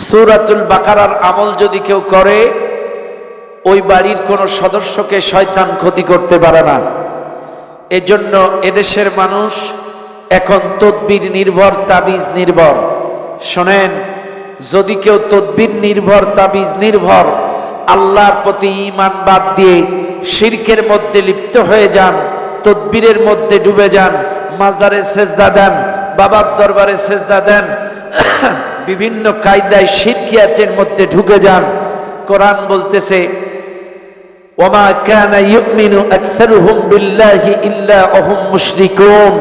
সূরাতুল বাকারার আমল যদি কেউ করে ওই বাড়ির কোনো সদস্যকে শয়তান ক্ষতি করতে পারে না। এজন্য এদেশের মানুষ এখন তদবির নির্ভর, তাবিজ নির্ভর। শোনেন, যদি কেউ তদবির নির্ভর, তাবিজ নির্ভর আল্লাহর প্রতি ঈমান বাদ দিয়ে শিরকের মধ্যে লিপ্ত হয়ে যান, তদবিরের মধ্যে ডুবে যান, মাজারে সেজদা দেন, বাবার দরবারে সেজদা দেন, বিভিন্ন কায়দায় শিরকিয়াতের মধ্যে ঢুকে যান, কোরআন বলতেছে ওমা কানা ইউমিনু আকসারুহুম বিল্লাহি ইল্লা ওয়াহুম মুশরিকুন,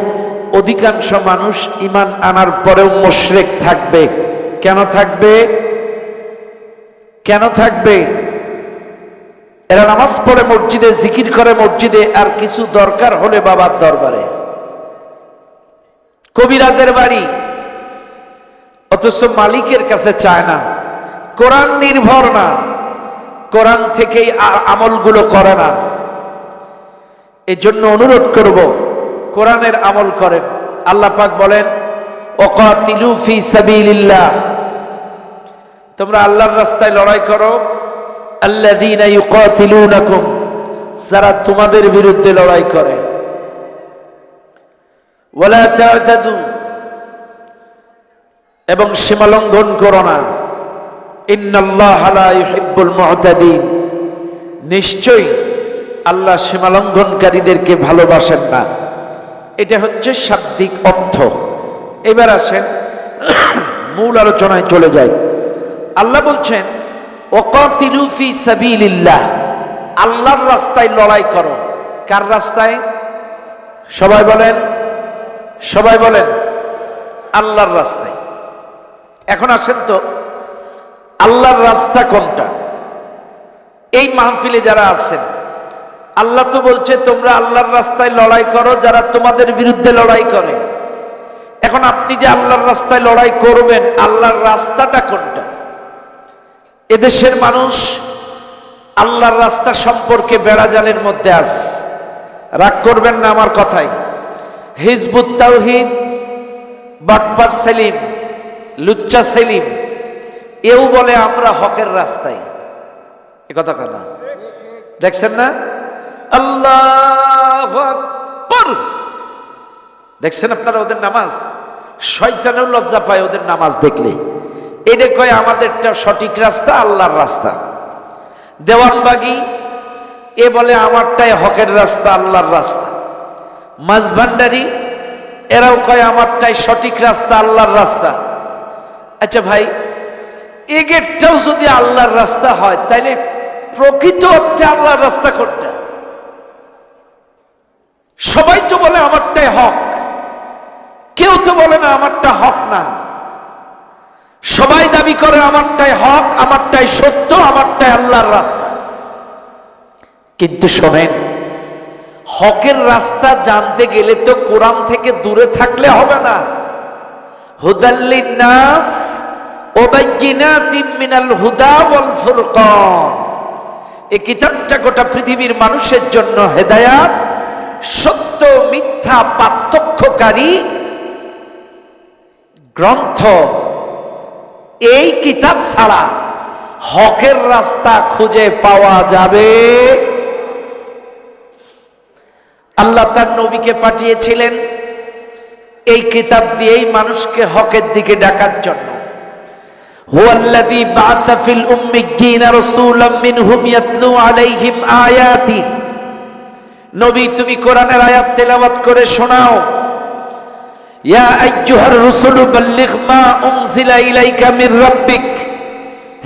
অধিকাংশ মানুষ ঈমান আনার পরেও মুশরিক থাকবে। কেন থাকবে? কেন থাকবে? এরা নামাজ পড়ে মসজিদে, জিকির করে মসজিদে, আর কিছু দরকার হলে বাবার দরবারে, কবিরাজের বাড়ি, অথচ মালিকের কাছে চায় না। কোরআন নির্ভর না, কোরআন থেকেই আমলগুলো করে না। এই জন্য অনুরোধ করব, কোরআনের আমল করেন। আল্লাহ পাক বলেন ওয়াকাতিলু ফি সাবিলিল্লাহ, তোমরা আল্লাহর রাস্তায় লড়াই করো। আল্লাযীনা ইউকাতিলুনাকুম, যারা তোমাদের বিরুদ্ধে লড়াই করে। ওয়ালা তা'তাদু, এবং সীমা লঙ্ঘন করো না। ইন্নাল্লাহা লা ইউহিব্বুল মু'তাদিন, নিশ্চয়ই আল্লাহ সীমা লঙ্ঘনকারীদেরকে ভালোবাসেন না। এটা হচ্ছে শাব্দিক অর্থ। এবার আসেন মূল আলোচনায় চলে যাই। আল্লাহ বলছেন ওয়াকাতিলু ফি সাবিলিল্লাহ, আল্লাহর রাস্তায় লড়াই করো। কার রাস্তায়? সবাই বলেন, সবাই বলেন, আল্লাহর রাস্তায়। এখন আসেন তো, আল্লাহর রাস্তা কোনটা? এই মাহফিলে যারা আছেন, আল্লাহ তো বলছে তোমরা আল্লাহর রাস্তায় লড়াই করো যারা তোমাদের বিরুদ্ধে লড়াই করে। এখন আপনি যে আল্লাহর রাস্তায় লড়াই করবেন, আল্লাহর রাস্তাটা কোনটা? এদেশের মানুষ আল্লাহর রাস্তা সম্পর্কে বেড়াজালের মধ্যে আছে। রাগ করবেন না আমার কথায়। হিজবুত তাওহীদ, বাটপার সেলিম, লুচ্চা সেলিম, এও বলে আমরা হকের রাস্তায়। এ কথা কেনা দেখছেন না? আল্লাহু আকবার, দেখছেন আপনারা ওদের নামাজ? শয়তানেও লজ্জা পায় ওদের নামাজ দেখলে। এটা কয় আমাদেরটা সঠিক রাস্তা, আল্লাহর রাস্তা। দেওয়ানবাগি এ বলে আমারটাই হকের রাস্তা, আল্লাহর রাস্তা। মাঝভান্ডারি এরাও কয় আমারটাই সঠিক রাস্তা, আল্লাহর রাস্তা। আচ্ছা ভাই, এ গেটটাও যদি আল্লাহর রাস্তা হয়, তাইলে প্রকৃত অর্থে আল্লাহর রাস্তা কোনটা? সবাই তো বলে আমারটাই হক, কেউ তো বলে না আমারটা হক না। সবাই দাবি করে আমারটাই হক, আমারটাই সত্য, আমারটাই আল্লাহর রাস্তা। কিন্তু শোনেন, হকের রাস্তা জানতে গেলে তো কোরআন থেকে দূরে থাকলে হবে না। হুদাল লিন্নাস ওয়া বাইয়িনাতিম মিনাল হুদা ওয়াল ফুরকান, এই কিতাবটা গোটা পৃথিবীর মানুষের জন্য হেদায়াত, সত্য মিথ্যা পার্থক্যকারী গ্রন্থ। এই কিতাব ছাড়া হকের রাস্তা খুঁজে পাওয়া যাবে? আল্লাহ তার নবীকে পাঠিয়েছিলেন এই কিতাব দিয়েই মানুষকে হকের দিকে ডাকার জন্য। হুয়াল্লাযী বা'আসা ফিল উম্মিয়্যিনা রাসূলাম মিনহুম ইয়াতলু আলাইহিম আয়াতি, নবী তুমি কোরআনের আয়াত তেলাওয়াত করে শোনাও। ইয়া আইয়ুহার রাসূলু বাল্লিগ মা উনজিলা ইলাইকা মির রাব্বিক,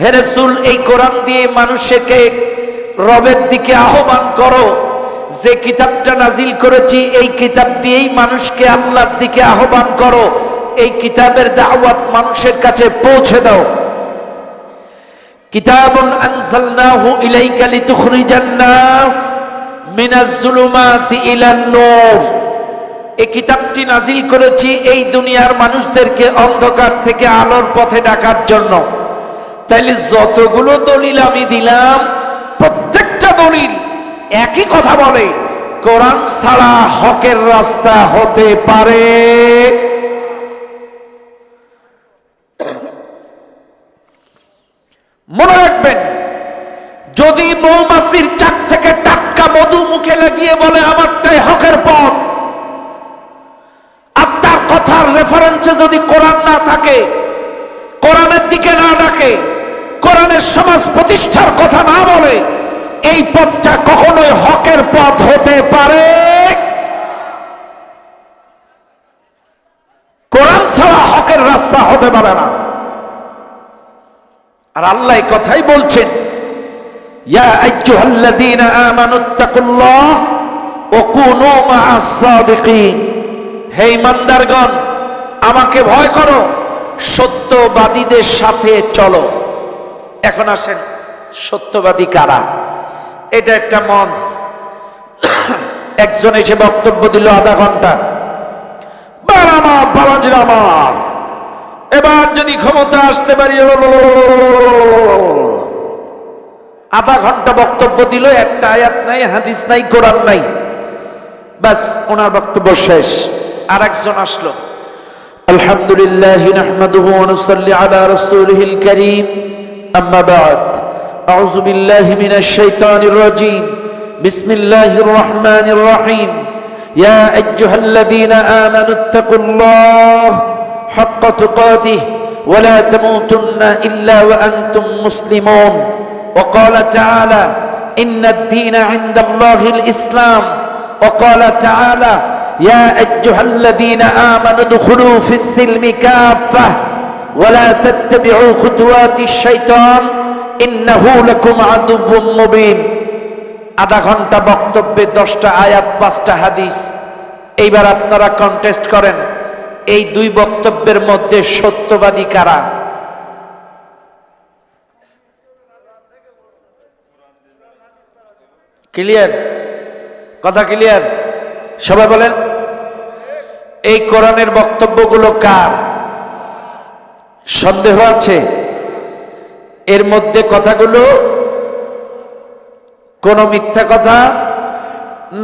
হে রাসূল এই কোরআন দিয়ে মানুষকে রবের দিকে আহ্বান করো। যে কিতাবটা নাজিল করেছি এই কিতাব দিয়েই মানুষকে আল্লাহর দিকে আহ্বান করো। এই কিতাবের দাওয়াত মানুষের কাছে পৌঁছে দাও। কিতাবুন আনজালনাহু ইলাইকা লিতুখরিজান নাস মিনাজ যুলুমাতি ইলান নূর, এই কিতাবটি নাজিল করেছি এই দুনিয়ার মানুষদেরকে অন্ধকার থেকে আলোর পথে ডাকার জন্য। তাইলে যতগুলো দলিল আমি দিলাম, প্রত্যেকটা দলিল একই কথা বলে, কোরআন ছাড়া হকের রাস্তা হতে পারে? মনে রাখবেন, যদি মৌমাছির চাক থেকে টাটকা মধু মুখে লাগিয়ে বলে আমারটাই হকের পথ, আর তার কথার রেফারেন্সে যদি কোরআন না থাকে, কোরআনের দিকে না ডাকে, কোরআনের সমাজ প্রতিষ্ঠার কথা না বলে, এই পথটা কখনোই হকের পথ হতে পারে। কোরআন ছাড়া হকের রাস্তা হতে পারে না। আর আল্লাহ কথাই বলছেন, ইয়া আইয়ুহাল্লাযীনা আমানুত্তাকুল্লাহ ওয়া কুনু মা'আস সাদিকিন, হে ঈমানদারগণ আমাকে ভয় করো, সত্যবাদীদের সাথে চলো। এখন আসেন, সত্যবাদী কারা? এটা একটা মঞ্চ, একজন এসে বক্তব্য দিল আধা ঘন্টা, আমার এবার যদি ক্ষমতা আসতে পারি, আধা ঘন্টা বক্তব্য দিল, একটা আয়াত নাই, হাদিস নাই, কোরআন নাই, বাস ওনার বক্তব্য শেষ। আর একজন আসলো, আলহামদুলিল্লাহ নাহমাদুহু ওয়া নুসাল্লি আলা রাসূলিহিল কারীম, আম্মা বা'দ, আউযু বিল্লাহি মিনাশ শাইতানির রাজীম, বিসমিল্লাহির রহমানির রহিম, ইয়া আইয়ুহাল্লাযীনা আমানুত্তাকুল্লাহ হাক্কা তুকাতিহি ওয়া লা তামুতুন্না ইল্লা ওয়া আনতুম মুসলিমুন। وقال تعالى إن الدين عند الله الإسلام. وقال تعالى يا أيها الذين آمنوا ادخلوا في السلم كافة ولا تتبعوا خطوات الشيطان إنه لكم عدو مبين. আধা ঘন্টা বক্তব্যে 10টা আয়াত, 5টা হাদিস। এইবার আপনারা কন্টেস্ট করেন, এই দুই বক্তব্যের মধ্যে সত্যবাদী কারা? ক্লিয়ার? কথা ক্লিয়ার? সবাই বলেন, এই কোরআনের বক্তব্যগুলো কার? সন্দেহ আছে? এর মধ্যে কথাগুলো কোনো মিথ্যা কথা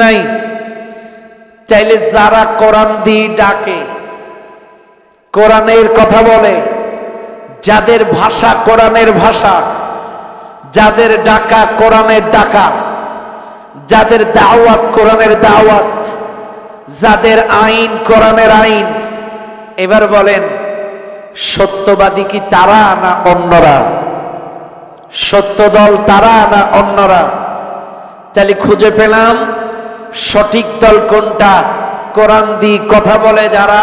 নাই। চাইলে যারা কোরআন দিয়ে ডাকে, কোরআনের কথা বলে, যাদের ভাষা কোরআনের ভাষা, যাদের ডাকা কোরআনের ডাকা, যাদের দাওয়াত কোরআনের দাওয়াত, যাদের আইন কোরআনের আইন, এবার বলেন সত্যবাদী কি তারা না অন্যরা? সত্য দল তারা না অন্যরা? তাহলে খুঁজে পেলাম সঠিক দল কোনটা। কোরআন দিয়ে কথা বলে যারা,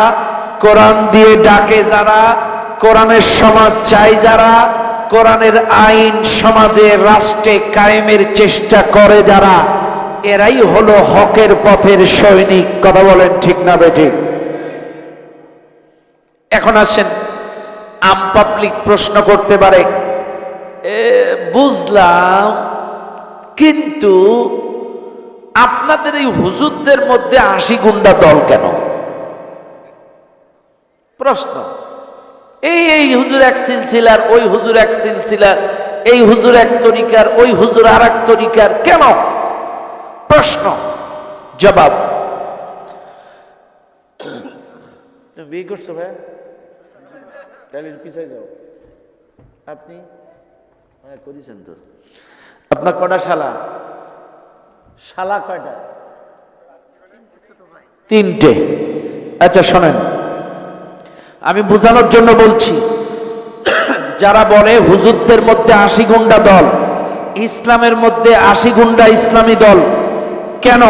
কোরআন দিয়ে ডাকে যারা, কোরআনের সমাজ চাই যারা, কোরআনের আইন সমাজে রাষ্ট্রে কায়েমের চেষ্টা করে যারা, এরাই হলো হকের পথের সৈনিক। কথা বলেন ঠিক না বেঠিক? এখন আসেন, আম পাবলিক প্রশ্ন করতে পারে, বুঝলাম, কিন্তু আপনাদের এই হুজুরদের মধ্যে 80 গুন্ডা দল কেন? প্রশ্ন। এই হুজুর এক সিলসিলার, ওই হুজুর এক সিলসিলার, এই হুজুর এক তরিকার, ওই হুজুর আর এক তরিকার, কেন? প্রশ্ন, জবাব। তুমি বিয়ে করছো ভাই? তাহলে পিছাই যাও। আপনি করেছেন তো? আপনার কটা শালা? শালা কয়টা? 3টে। আচ্ছা শোনেন, আমি বোঝানোর জন্য বলছি, যারা বলে হুজুরদের মধ্যে 80 গুন্ডা দল, ইসলামের মধ্যে 80 গুন্ডা ইসলামী দল কেন?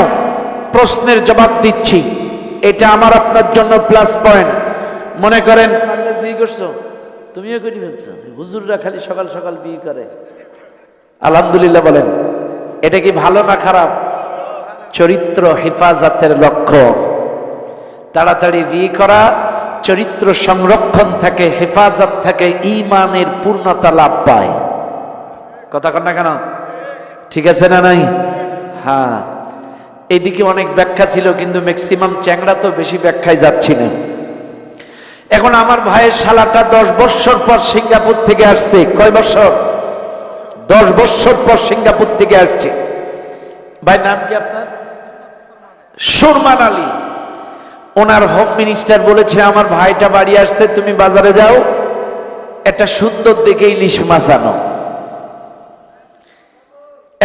প্রশ্নের জবাব দিচ্ছি। এটা আমার আপনার জন্য প্লাস পয়েন্ট। মনে করেন বিয়ে করছো, তুমিও করে ফেলছো, হুজুররা খালি সকাল সকাল বিয়ে করে, আলহামদুলিল্লাহ বলেন। এটা কি ভালো না খারাপ? চরিত্র হেফাজতের লক্ষ্য। তাড়াতাড়ি বিয়ে করা চরিত্র সংরক্ষণ থাকে, হেফাজত থাকে, ঈমানের পূর্ণতা লাভ পায়। কথা কন না কেন? ঠিক আছে না নাই? হ্যাঁ, এদিকে অনেক ব্যাখ্যা ছিল, কিন্তু ম্যাক্সিমাম চ্যাংড়া তো বেশি ব্যাখ্যায় যাচ্ছি না। এখন আমার ভাইয়ের শালাটা 10 বছর পর সিঙ্গাপুর থেকে আসছে। কয় বছর? 10 বছর পর সিঙ্গাপুর থেকে আসছে। ভাই নাম কি আপনার? সুরমান আলী। ওনার হোম মিনিস্টার বলেছে, আমার ভাইটা বাড়ি আসছে, তুমি বাজারে যাও, একটা সুন্দর দেখে ইলিশ মাছ আনো।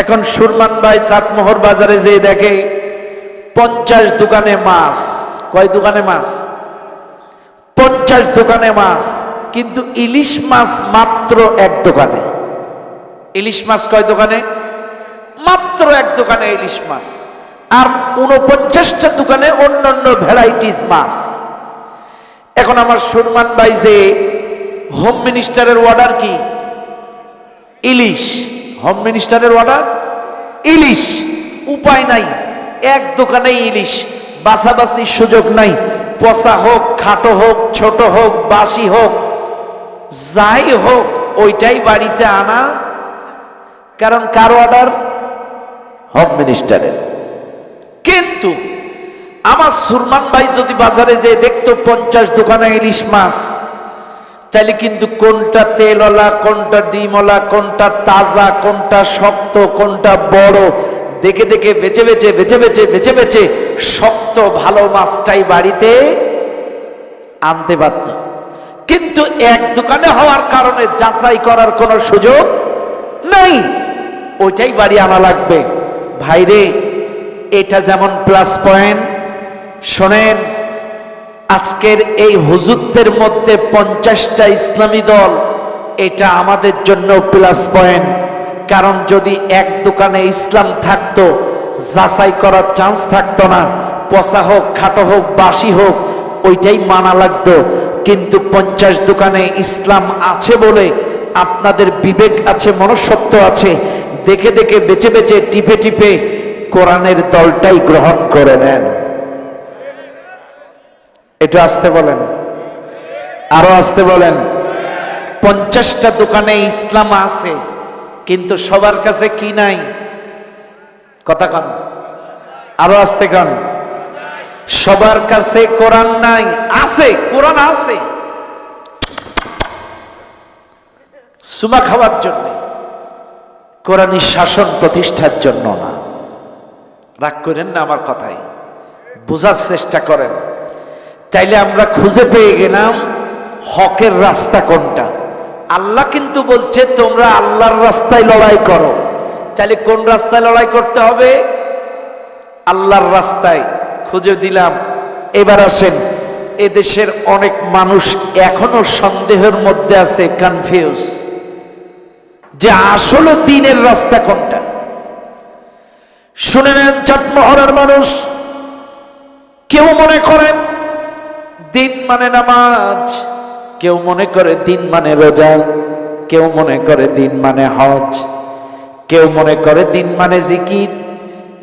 এখন সুরমান ভাই চাটমোহর বাজারে যে দেখে 50 দোকানে মাছ। কয় দোকানে মাছ? 50 দোকানে মাছ, কিন্তু ইলিশ মাছ মাত্র এক দোকানে। ইলিশ মাছ কয় দোকানে? মাত্র এক দোকানে ইলিশ মাছ, আর 49টা দোকানে অন্যান্য ভ্যারাইটিস মাছ। এখন আমার সুরমান ভাই যে হোম মিনিস্টারের অর্ডার কি? ইলিশ। হোম মিনিস্টারের অর্ডার ইলিশ। উপায় নাই, এক দোকানে ইলিশ, বাছাবাছির সুযোগ নাই। পচা হোক, খাটো হোক, ছোট হোক, বাসি হোক, যাই হোক ওইটাই বাড়িতে আনা। কারণ কার অর্ডার? হোম মিনিস্টারের। কিন্তু আমার সুরমান ভাই যদি বাজারে যে দেখতো 50 দোকানে ইলিশ মাছ, তাহলে কিন্তু কোনটা তেলওয়ালা, কোনটা ডিমওয়ালা, কোনটা তাজা, কোনটা শক্ত, কোনটা বড়, দেখে দেখে বেছে বেছে বেছে বেছে বেছে বেছে শক্ত ভালো মাছটাই বাড়িতে আনতে পারত। কিন্তু এক দোকানে হওয়ার কারণে যাচাই করার কোনো সুযোগ নাই, ওইটাই বাড়ি আনা লাগবে। ভাইরে, এটা যেমন প্লাস পয়েন্ট। শোনেন, আজকের এই হুজুরদের মধ্যে 50টা ইসলামী দল, এটা আমাদের জন্য প্লাস পয়েন্ট। কারণ যদি এক দোকানে ইসলাম থাকতো, যাচাই করার চান্স থাকতো না। পচা হোক, খাটো হোক, বাসি হোক, ওইটাই মানা লাগতো। কিন্তু 50 দোকানে ইসলাম আছে বলে আপনাদের বিবেক আছে, মনুষ্যত্ব আছে, দেখে দেখে বেছে বেছে টিপে টিপে কোরআনের দলটাই গ্রহণ করে নেন। এটা আসতে বলেন, আরো আসতে বলেন। 50টা দোকানে ইসলাম আছে, কিন্তু সবার কাছে কি নাই? কথা কন, আরো আসতে কন। সবার কাছে কোরআন নাই। আছে, কোরআন আছে, সুমা খাওয়ার জন্য, কোরআনী শাসন প্রতিষ্ঠার জন্য না। রাগ করেন না আমার কথায়, বোঝার চেষ্টা করেন। তাইলে আমরা খুঁজে পেয়ে গেলাম হকের রাস্তা কোনটা। আল্লাহ কিন্তু বলছে তোমরা আল্লাহর রাস্তায় লড়াই করো। তাহলে কোন রাস্তায় লড়াই করতে হবে? আল্লাহর রাস্তায়। খুঁজে দিলাম। এবার আসেন, এদেশের অনেক মানুষ এখনো সন্দেহের মধ্যে আছে, কনফিউজ, যে আসলে দ্বীনের রাস্তা কোনটা। শুনে নেন, চাটমোহরের মানুষ, কেউ মনে করেন দিন মানে নামাজ, কেউ মনে করে দিন মানে রোজা, কেউ মনে করে দিন মানে হজ, কেউ মনে করে দিন মানে জিকির,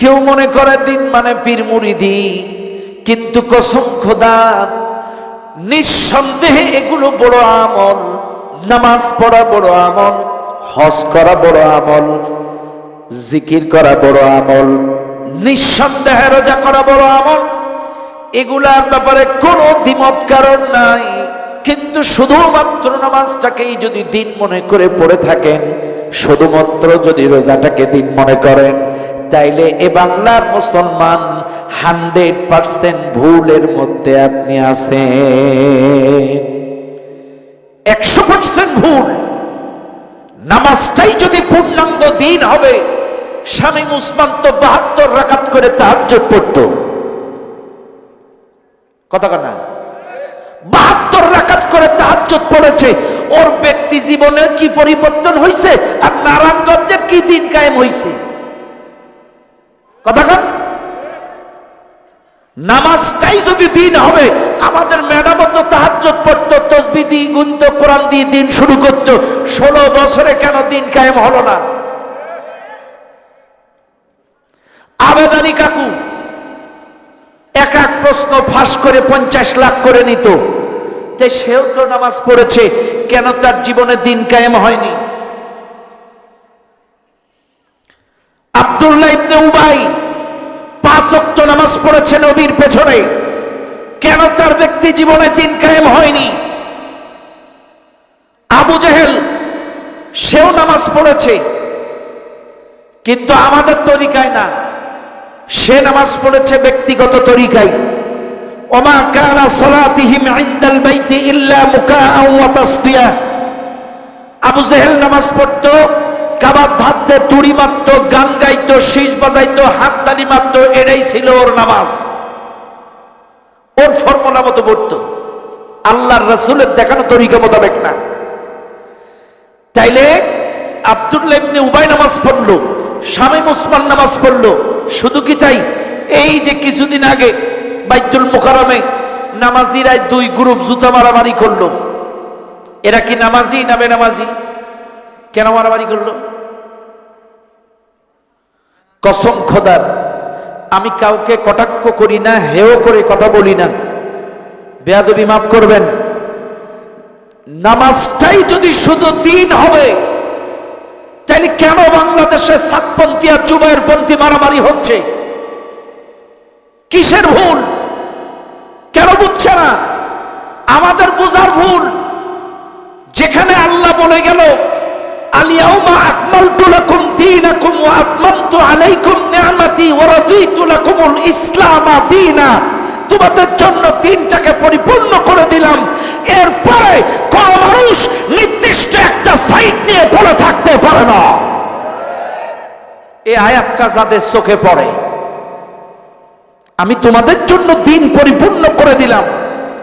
কেউ মনে করে দিন মানে পীর মুরিদি। কিন্তু কসম খোদা, নিঃসন্দেহে এগুলো বড় আমল। নামাজ পড়া বড় আমল, হজ করা বড় আমল, জিকির করা বড় আমল, নিঃসন্দেহে রোজা করা বড় আমল। এগুলার ব্যাপারে কোনো দ্বিমত কারণ নাই। কিন্তু শুধুমাত্র নামাজটাকেই যদি দিন মনে করে পড়ে থাকেন, শুধুমাত্র যদি রোজাটাকে দিন মনে করেন, তাইলে এ বাংলার মুসলমান 100% ভুলের মধ্যে আপনি আছেন। 100% ভুল। নামাজটাই যদি পূর্ণাঙ্গ দিন হবে, স্বামী উসমান তো 72 রাকাত করে তাহাজ্জুদ পড়তো। কথা না, 72 রাকাত করে তাহাজ্জুদ পড়েছে। ওর ব্যক্তি জীবনে কি পরিবর্তন হয়েছে, আর নারায়ণগঞ্জের কি দিন কায়েম হয়েছে? কথা কন। নামাজটাই যদি দিন হবে, আমাদের ম্যাডামও তো তাহাজ্জুদ পড়তো, তাসবিহ দিয়ে গুনত, কোরআন দিয়ে দিন শুরু করতো। 16 বছরে কেন দিন কায়েম হলো না? আবেদানি কাকু এক এক প্রশ্ন ফাঁস করে 50 লাখ করে নিত, যে সেও তো নামাজ পড়েছে, কেন তার জীবনে দিন কায়েম হয়নি? আব্দুল্লাহ ইবনে উবাই 5 ওয়াক্ত নামাজ পড়েছে নবীর পেছনে, কেন তার ব্যক্তি জীবনে দিন কায়েম হয়নি? আবু জেহেল, সেও নামাজ পড়েছে, কিন্তু আমাদের তরিকায় না। সে নামাজ পড়েছে ব্যক্তিগত তরিকায়। ওমা কানা সালাতিহিম ইনদাল বাইতি ইল্লা মুকাআ ওয়া তাসদিয়া। আবু জেহেল নামাজ পড়তো কাবার ধার দিয়ে তুড়ি মারতো, গান গাইতো, শীষ বাজাইতো, হাততালি মারতো, এটাই ছিল ওর নামাজ। ওর ফর্মুলা মতো পড়তো, আল্লাহর রাসূলের দেখানো তরিকা মোতাবেক না। তাইলে আব্দুল্লাহ ইবনে উবাই নামাজ পড়লো, শামীম ওসমান নামাজ পড়লো। শুধু কি তাই? এই যে কিছুদিন আগে বাইতুল মুকাররমে নামাজিরা দুই গ্রুপ জুতা মারামারি করলো। এরা কি নামাজি না বেনামাজি? কেন মারামারি করলো? কসম খোদার, আমি কাউকে কটাক্ষ করি না, হেয় করে কথা বলি না, বেয়াদবি মাফ করবেন। নামাজটাই যদি শুধু দিন হবে, তাহলে কেন বাংলাদেশে সাতপন্থী আর জুবায়েরপন্থী মারামারি হচ্ছে? কিসের ভুল? কেন বুঝছে না? আমাদের বোঝার ভুল। যেখানে আল্লাহ বলে গেল আল-ইয়াউমা আকমালতু লাকুম দীনাকুম ওয়া আতমামতু আলাইকুম নি'মাতি ওয়া রাদিতু লাকুমুল ইসলামা দীনা, তোমাদের জন্য দিনটাকে পরিপূর্ণ করে দিলাম। এরপরে কোন মানুষ নির্দিষ্ট একটা সাইড নিয়ে পড়ে থাকতে পারে না। এই আয়াতটা যাদের চোখে পড়ে, আমি তোমাদের জন্য দিন পরিপূর্ণ করে দিলাম,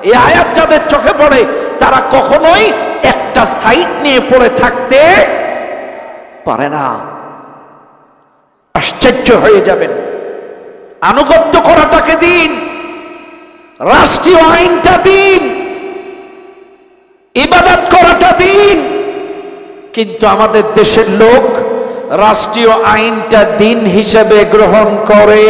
এই আয়াত যাদের চোখে পড়ে, তারা কখনোই একটা সাইড নিয়ে পড়ে থাকতে পারে না। আশ্চর্য হয়ে যাবেন। আনুগত্য করাটাকে দিন, রাষ্ট্রীয় আইনটা দিন, ইবাদত করাটা দিন, কিন্তু আমাদের দেশের লোক রাষ্ট্রীয় আইনটা দিন হিসেবে গ্রহণ করে।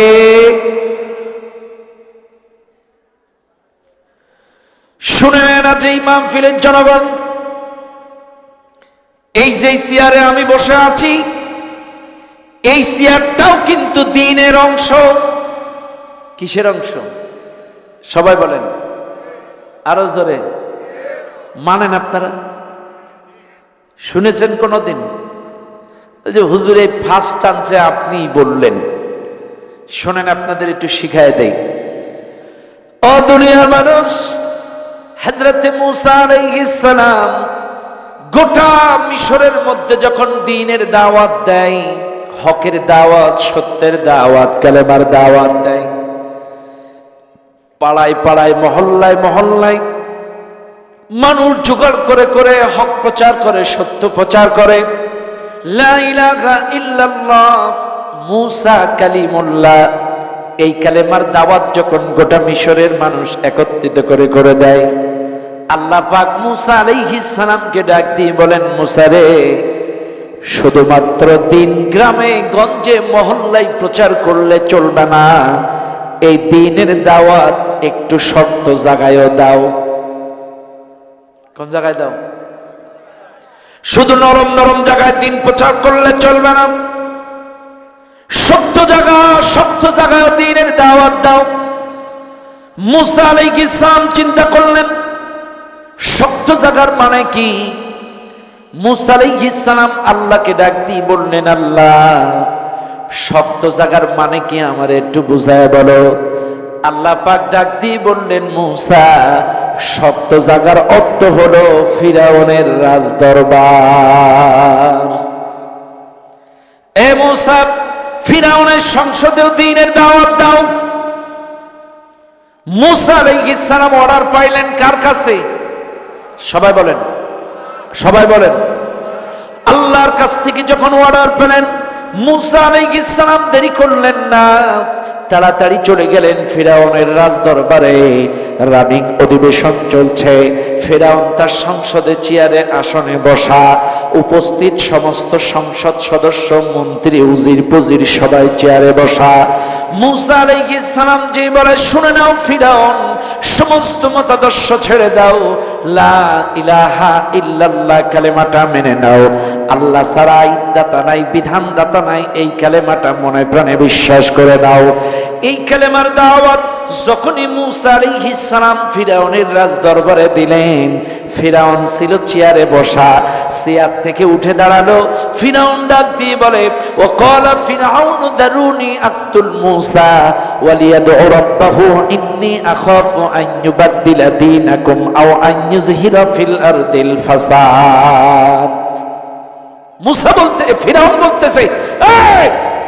শুনে নেন আজ এই মাহফিলের জনগণ, এই যে চেয়ারে আমি বসে আছি, এই চেয়ারটাও কিন্তু দ্বীনের অংশ। কিসের অংশ? সবাই বলেন, আরো জোরে মানেন। আপনারা শুনেছেন কোনদিন যে হুজুর এই ফার্স্ট চান্সে আপনি বললেন? শোনেন, আপনাদের একটু শিখায় দেই। ও দুনিয়ার মানুষ, হযরতে মুসা আলাইহিস সালাম গোটা মিশরের মধ্যে যখন দ্বীনের দাওয়াত দেয়, হকের দাওয়াত, সত্যের দাওয়াত, কালেমার দাওয়াত দেয়, পাড়ায় পাড়ায়, মহল্লায় মহল্লায় মানুষ জোগাড় করে করে হক প্রচার করে, সত্য প্রচার করে। লা ইলাহা ইল্লাল্লাহ মুসা কালিমুল্লাহ, এই কালেমার দাওয়াত যখন গোটা মিশরের মানুষ একত্রিত করে করে দেয়, আল্লাহ পাক মুসা আলাইহিস সালামকে ডাক দিয়ে বলেন, মুসা রে, শুধুমাত্র দিন গ্রামে গঞ্জে মহল্লায় প্রচার করলে চলবে না, এই দ্বীনের দাওয়াত একটু শক্ত জায়গায়ও দাও। কোন জায়গায় দাও? শুধু নরম নরম জায়গায় দ্বীন প্রচার করলে চলবে না, শক্ত জায়গায় দ্বীনের দাওয়াত দাও। মুসা আলাইহিস সালাম চিন্তা করলেন, শক্ত জায়গার মানে কি? মুসা আলাইহিস সালাম আল্লাহকে ডাক দিয়ে বললেন, আল্লাহ, শক্ত জায়গার মানে কি আমার একটু বুঝায় বলো। আল্লাহ পাক ডাক দিয়ে বললেন, মুসা, শক্ত জায়গার অর্থ হলো ফিরাউনের রাজদরবার। এ মুসা, ফিরাউনের সংসদেও দ্বীনের দাওয়াত দাও। মুসা আলাইহিস সালাম অর্ডার পাইলেন কার কাছে? সবাই বলেন, সবাই বলেন, আল্লাহর কাছ থেকে যখন অর্ডার পেলেন, মুসা আলাইহিস সালাম দেরি করলেন না, তাড়াতাড়ি চলে গেলেন ফিরাউনের রাজদরবারে। রানিং অধিবেশন চলছে, ফিরাউন তার সংসদে চেয়ারে আসনে বসা, উপস্থিত সমস্ত সংসদ সদস্য, মন্ত্রী, উজির পুজির সবাই চেয়ারে বসা। মুসা আলাইহিস সালাম যে বলে, শুনে নাও ফিরাউন, সমস্ত মতাদর্শ ছেড়ে দাও, লা ইলাহা ইল্লাল্লাহ কালেমাটা মেনে নাও, আল্লাহ ছাড়া আইনদাতা নাই, বিধানদাতা নাই, এই কালেমাটা মনে প্রাণে বিশ্বাস করে নাও। এই কালেমার দাওয়াত যখনই মুসা আলাইহিস সালাম ফিরাউনের রাজ দরবারে দিলেন, ফিরাউন ছিল চেয়ারে বসা, চেয়ার থেকে উঠে দাঁড়ালো। ফিরাউন ডাক দিয়ে বলে, ওয়াকালা ফিরাউন দারুনি আক্তুল মুসা ওয়ালিয়াদউ রাব্বাহু ইন্নী আখাফু আন ইউবাদদিলা দীনাকুম আও আন ইউযহিরা ফিল আরদিল ফাসাদ। মুসা বলতে, ফিরাউন বলতেছে, এই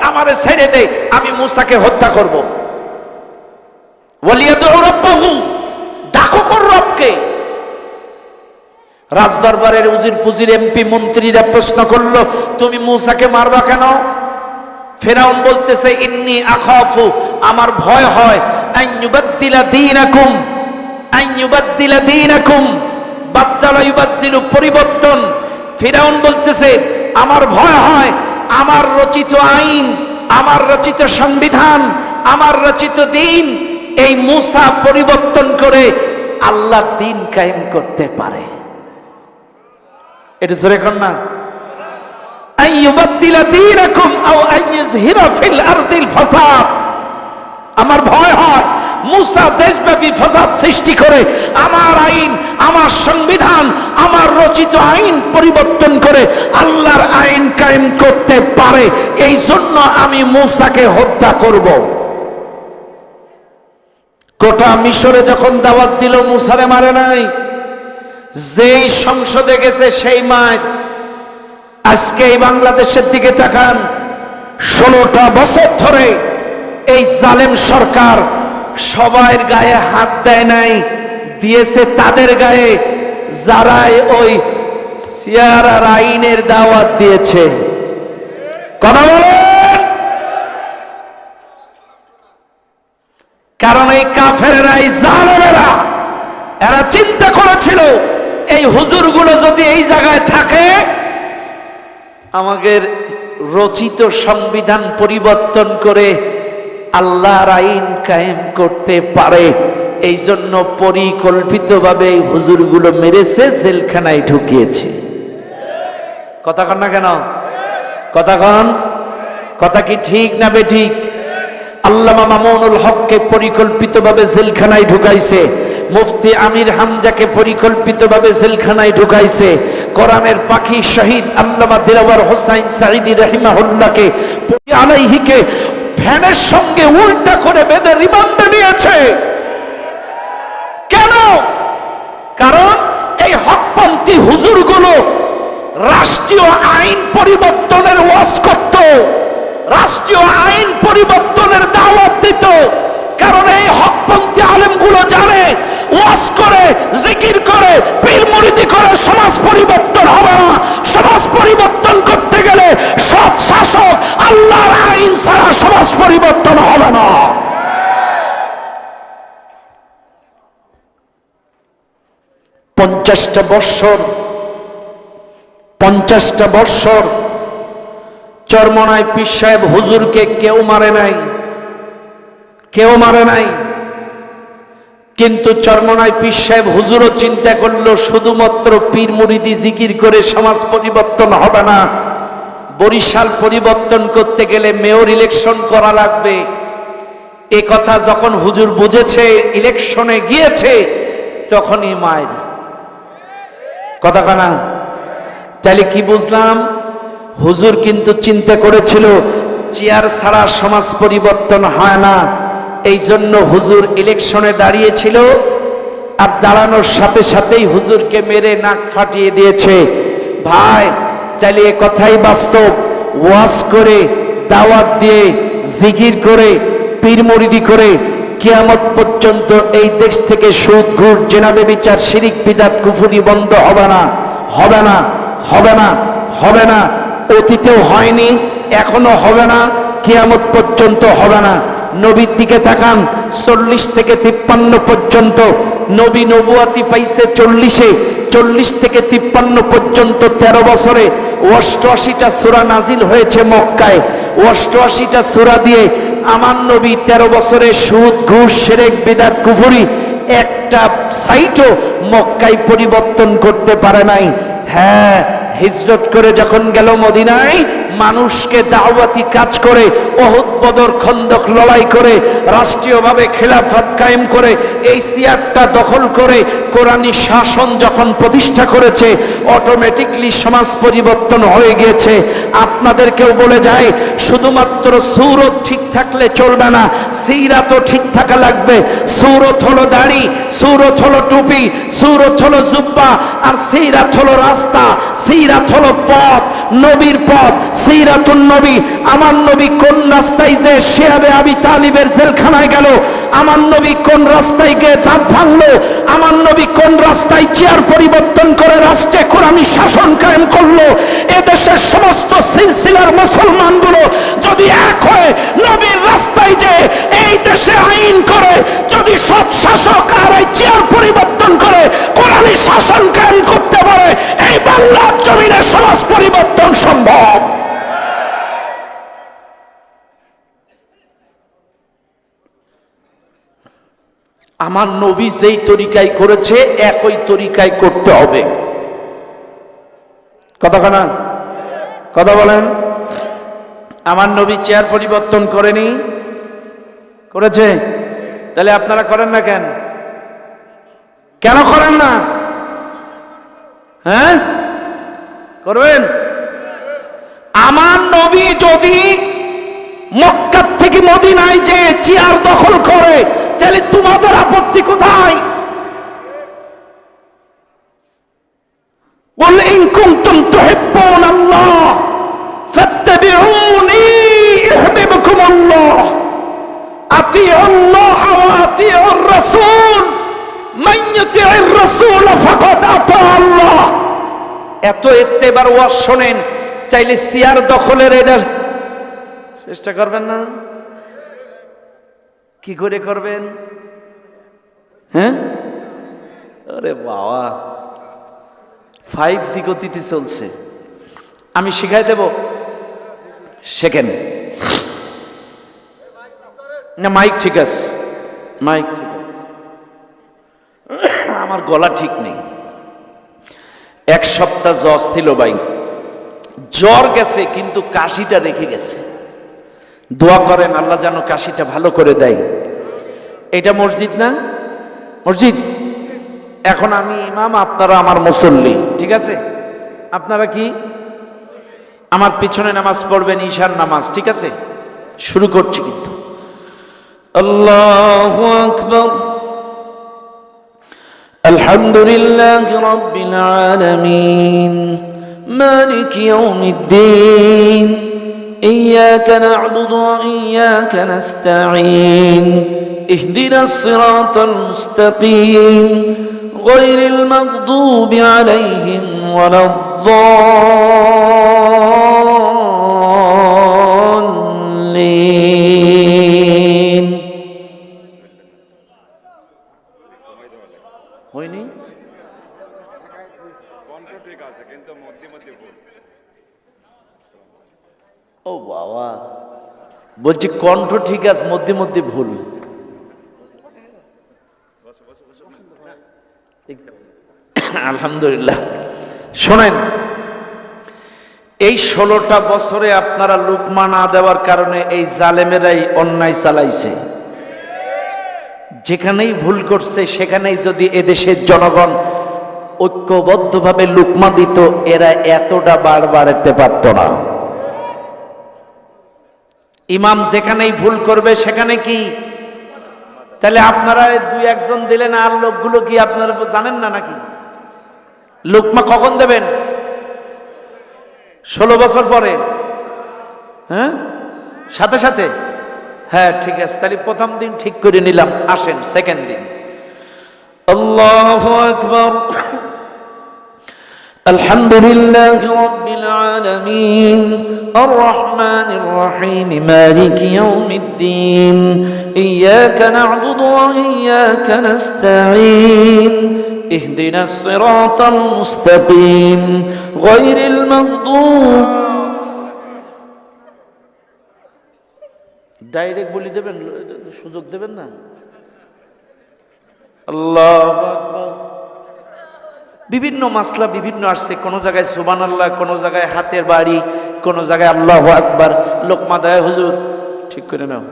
আমারে ছেড়ে দে, আমি মুসাকে হত্যা করব। ওয়ালিয়াদু রাব্বাহু, ডাকো কর রবকে। রাজদরবারের উজির পুজির এমপি মন্ত্রীরা প্রশ্ন করলো, তুমি মুসাকে মারবা কেন? ফিরাউন বলতেছে, ইন্নী আখাফু, আমার ভয় হয়, আন ইউবাদদিলা দীনাকুম, আন ইউবাদদিলা দীনাকুম, বাদদালা ইউবাদদিলু, পরিবর্তন। ফিরাউন বলতেছে, আমার ভয় হয় আমার রচিত আইন, আমার রচিত সংবিধান, আমার রচিত দিন এই মুসা পরিবর্তন করে আল্লাহর দিন কায়েম করতে পারে। এটা জোরে কর না, আইয়ুবাদদিলা দীনাকুম আও আইয়ুযহিরা ফিল আরদিল ফাসাদ। আমার ভয় হয় মুসা দেশব্যাপী ফাসাদ সৃষ্টি করে আমার আইন, আমার সংবিধান, আমার রচিত আইন পরিবর্তন করে আল্লাহর আইন কায়েম করতে পারে, এই জন্য আমি মুসাকে হত্যা করব। গোটা মিশরে যখন দাওয়াত দিল, মুসারে মারে নাই, যেই সংসদে গেছে সেই মার। আজকে এই বাংলাদেশের দিকে তাকান, 16টা বছর ধরে এই জালেম সরকার সবার গায়ে হাত দেয় নাই, দিয়েছে তাদের গায়ে যারা ওই সিয়ারার আইনের দাওয়াত দিয়েছে। কথা বলেন। কারণ এই কাফেরেরা, এই জালেমেরা, এরা চিন্তা করেছিল এই হুজুরগুলো যদি এই জায়গায় থাকে আমাদের রচিত সংবিধান পরিবর্তন করে আল্লাহর আইন কায়েম করতে পারে, এই জন্য পরিকল্পিতভাবে এই হুজুরগুলো মেরেছে, জেলখানায় ঢুকিয়েছে। কথা কন না কেন? কথা কন। কথা কি ঠিক না বেঠিক? আল্লামা মামুনুল হককে পরিকল্পিতভাবে জেলখানায় ঢুকাইছে, মুফতি আমির হামজাকে পরিকল্পিতভাবে জেলখানায় ঢুকাইছে, কোরআনের পাখি শহীদ আল্লামা দিলওয়ার হোসাইন সাঈদী রাহিমাহুল্লাহকে আলাইহিকে ভ্যানের সঙ্গে উল্টা করে বেঁধে রিমান্ডে নিয়েছে। কেন? কারণ এই হকপন্থী হুজুরগুলো রাষ্ট্রীয় আইন পরিবর্তনের ওয়াজ করত, রাষ্ট্রীয় আইন পরিবর্তনের দাওয়াত দিত। কারণ এই হকপন্থী আলেমগুলো জানে ওয়াজ করে, জিকির করে, পীর মুরিদি করে সমাজ পরিবর্তন হবে না। সমাজ পরিবর্তন করতে গেলে সৎ শাসক আল্লাহর আইন ছাড়া সমাজ পরিবর্তন হবে না। পঞ্চাশটা বৎসর চরমনায় পীর সাহেব হুজুরকে কেউ মারে নাই, কিন্তু চরমনায় পীর সাহেব হুজুরও চিন্তা করলো শুধুমাত্র পীর মুরিদি জিকির করে সমাজ পরিবর্তন হবে না, বরিশাল পরিবর্তন করতে গেলে মেয়র ইলেকশন করা লাগবে। এ কথা যখন হুজুর বুঝেছে, ইলেকশনে গিয়েছে, তখনই মায়ের কথা কানা। তাহলে কি বুঝলাম? হুজুর কিন্তু চিন্তা করেছিল চেয়ার ছাড়া সমাজ পরিবর্তন হয় না, এই জন্য হুজুর ইলেকশনে দাঁড়িয়েছিল, আর দাঁড়ানোর সাথে সাথেই হুজুরকে মেরে নাক ফাটিয়ে দিয়েছে। ভাই, তাহলে এ কথাই বাস্তব। ওয়াজ করে, দাওয়াত দিয়ে, জিকির করে, পীর মুরিদি করে কিয়ামত পর্যন্ত এই দেশ থেকে সুদ, ঘুষ, জেনা, ব্যভিচার, শিরিক, বিদআত, কুফরি বন্ধ হবে না, হবে না, হবে না, হবে না। অতীতেও হয়নি, এখনো হবে না, কিয়ামত পর্যন্ত হবে না। নবীর দিকে তাকান, 40 থেকে 53 পর্যন্ত নবী নবুয়াতি পাইছে 40-এ, 40 থেকে 53 পর্যন্ত 13 বছরে 88টা সূরা নাজিল হয়েছে মক্কায়। 88টা সূরা দিয়ে আমার নবী 13 বছরে সুদ, ঘুষ, শিরক, বিদআত, কুফরি একটা সাইটও মক্কায় পরিবর্তন করতে পারে নাই। হ্যাঁ, হিজরত করে যখন গেল মদিনায়, মানুষকে দাওয়াতি কাজ করে, উহুদ, বদর, খন্দক লড়াই করে, রাষ্ট্রীয়ভাবে খেলাফত কায়েম করে, এই সিয়ারটা দখল করে কোরআনী শাসন যখন প্রতিষ্ঠা করেছে, অটোমেটিকলি সমাজ পরিবর্তন হয়ে গিয়েছে। আপনাদেরকেও বলে যায়, শুধুমাত্র সূরত ঠিক থাকলে চলবে না, সিরাতও ঠিক থাকা লাগবে। সূরত হলো দাড়ি, সূরত হলো টুপি, সূরত হলো জুব্বা, আর সিরাত হলো রাস্তা, সিরাত হলো পথ। নবীর পথ, সিরাতুন নবী। আমার নবী কোন রাস্তায় যে শিয়াবে আবি তালিবের জেলখানায় গেল, আমার নবী কোন রাস্তায় গিয়ে দাঁত ভাঙলো, আমার নবী কোন রাস্তায় চেয়ার পরিবর্তন করে রাষ্ট্রে কোরআনী শাসন কায়েম করলো। এদেশের সমস্ত সিলসিলার মুসলমানগুলো যদি এক হয়ে নবীর রাস্তায় যে এই দেশে আইন করে, যদি সৎ শাসক আর এই চেয়ার পরিবর্তন করে কোরআনী শাসন কায়েম করতে পারে, এই বাংলার জমিনে সমাজ পরিবর্তন সম্ভব। আমার নবী যেই তরিকায় করেছে একই তরিকায় করতে হবে। কথা বলেন। আমার নবী চেয়ার পরিবর্তন করেনি, করেছে? তাহলে আপনারা করেন না কেন? কেন করেন না? হ্যাঁ, করবেন। আমার নবী যদি মক্কা থেকে মদিনায় যে চেয়ার দখল করে, তাহলে তোমাদের আপত্তি কোথায়? قل إن كنتم تحبون الله فاتبعوني يحببكم الله أطيعوا الله وأطيعوا الرسول من يطع الرسول فقد أطاع الله। এত ইত্তেবার ওয়াজ শোনেন, চাইলে চেয়ার দখলের এটা চেষ্টা করবেন না? কি করে করবেন? হ্যাঁ, আরে বাবা, 5G গতিতে চলছে। আমি শিখাই দেব, শেখেন না? মাইক ঠিক আছে, মাইক ঠিক আছে। আমার গলা ঠিক নেই, এক সপ্তাহ জ্বর ছিল ভাই। জ্বর গেছে কিন্তু কাশিটা রেখে গেছে। দোয়া করেন আল্লাহ যেন কাশিটা ভালো করে দেয়। এটা মসজিদ না? মসজিদ। এখন আমি ইমাম, আপনারা আমার মুসল্লি, ঠিক আছে? আপনারা কি আমার পিছনে নামাজ পড়বেন, ঈশার নামাজ, ঠিক আছে? শুরু করছি কিন্তু। আল্লাহু আকবার। আলহামদুলিল্লাহি রাব্বিল আলামিন মালিকি ইয়াউমিদ্দিন إياك نعبد وإياك نستعين اهدنا الصراط المستقيم غير المغضوب عليهم ولا الضالين। হয়নি? ও বাবা, বলছি কণ্ঠ ঠিক আছে, মধ্যে মধ্যে ভুল। আলহামদুলিল্লাহ। শোনেন, এই 16টা বছরে আপনারা লুকমা না দেওয়ার কারণে এই জালেমেরাই অন্যায় চালাইছে। যেখানেই ভুল করছে সেখানেই যদি এদেশের জনগণ ঐক্যবদ্ধভাবে লুকমা দিত, এরা এতটা বাড়তে পারত না। ইমাম যেখানেই ভুল করবে সেখানে কি, তাহলে আপনারা 2-1 দিলেন, আর লোকগুলো কি আপনারা জানেন না নাকি? লুকমা কখন দেবেন? 16 বছর পরে? হ্যাঁ, সাথে সাথে? হ্যাঁ, ঠিক আছে। তাহলে প্রথম দিন ঠিক করে নিলাম, আসেন সেকেন্ড দিন। আল্লাহু আকবার। আলহামদুলিল্লাহি রাব্বিল আলামিন আর রহমানির রহিম মালিকি ইয়াউমিদ্দিন ইয়াকা না'বুদু ওয়া ইয়াকা নাস্তাঈন ইহদিনাস সিরাতাল মুস্তাকিম গায়রিল মাগদুব। ডাইরেক্ট বলি দেবেন, সুযোগ দেবেন না? আল্লাহু আকবার। বিভিন্ন মাসলা বিভিন্ন আসছে, কোন জায়গায় সুবহানাল্লাহ, কোন জায়গায় হাতের বাড়ি, কোন জায়গায় আল্লাহু আকবার। লোকমা দেয় হুজুর, ঠিক করে নাও।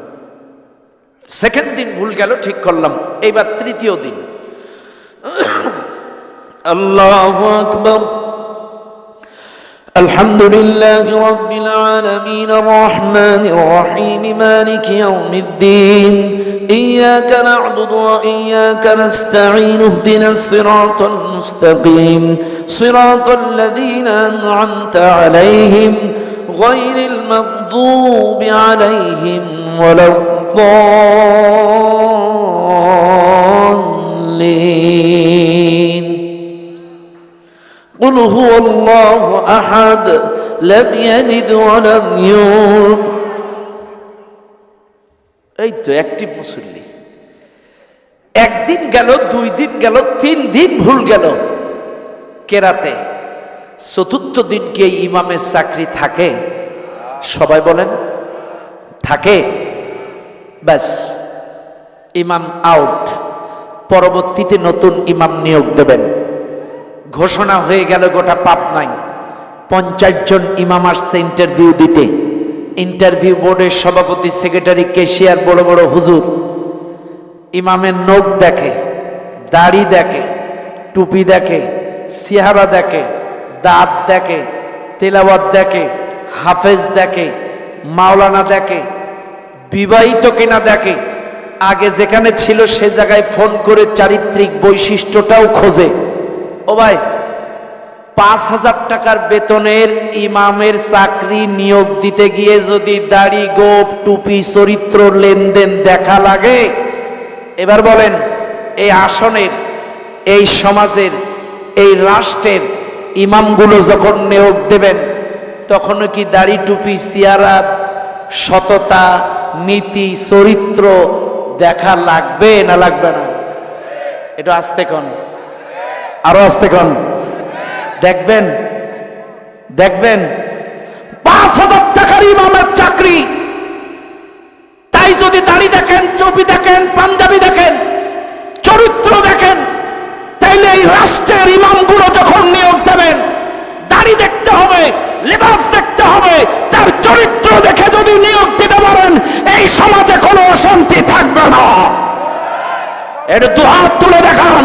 সেকেন্ড দিন ভুল গেল, ঠিক করলাম। এইবার তৃতীয় দিন। আল্লাহু আকবার। আলহামদুলিল্লাহি রাব্বিল আলামিন আর রহমানির রহিম মালিকি ইয়াউমিদ্দিন ইয়্যাকা না'বুদু ওয়া ইয়্যাকা নাস্তাঈন ইহদিনাস সিরাতাল মুস্তাকিম সিরাতাল্লাযীনা আন'আমতা আলাইহিম গায়রিল মাগদুবি আলাইহিম ওয়ালাদ-দাল্লিন। কুল হুয়াল্লাহু আহাদ লাম ইয়ালিদ ওয়া লাম ইউলাদ। এই তো অ্যাক্টিভ মুসল্লি। একদিন গেল, 2 দিন গেল, 3 দিন ভুল গেল কেরাতে, চতুর্থ দিন কি এই ইমামের চাকরি থাকে? সবাই বলেন থাকে? ব্যাস, ইমাম আউট। পরবর্তীতে নতুন ইমাম নিয়োগ দেবেন। ঘোষণা হয়ে গেল গোটা পাবনায় 50 জন ইমাম আসছে ইন্টারভিউ দিতে। ইন্টারভিউ বোর্ডের সভাপতি, সেক্রেটারি, ক্যাশিয়ার, বড় বড় হুজুর ইমামের নখ দেখে, দাড়ি দেখে, টুপি দেখে, চেহারা দেখে, দাঁত দেখে, তেলাওয়াত দেখে, হাফেজ দেখে, মাওলানা দেখে, বিবাহিত কিনা দেখে, আগে যেখানে ছিল সে জায়গায় ফোন করে চারিত্রিক বৈশিষ্ট্যটাও খোঁজে। ও ভাই, 5,000 টাকার বেতনের ইমামের চাকরি নিয়োগ দিতে গিয়ে যদি দাড়ি, গোঁফ, টুপি, চরিত্র, লেনদেন দেখা লাগে, এবার বলেন এই আসনের, এই সমাজের, এই রাষ্ট্রের ইমামগুলো যখন নিয়োগ দেবেন তখনও কি দাড়ি, টুপি, চেহারা, সততা, নীতি, চরিত্র দেখা লাগবে না লাগবে না? এটা আস্তে কোন, আরো আস্তে কোন। দেখবেন দেখবেন 5,000 টাকার ইমামের চাকরি, তাই যদি দাড়ি দেখেন, টুপি দেখেন, পাঞ্জাবি দেখেন, চরিত্র দেখেন, তাইলে এই রাষ্ট্রের ইমামগুলো যখন নিয়োগ দেবেন দাড়ি দেখতে হবে, লেবাস দেখতে হবে, তার চরিত্র দেখে যদি নিয়োগ দিতে পারেন এই সমাজে কোনো অশান্তি থাকবে না। এর দুহাত তুলে দেখান।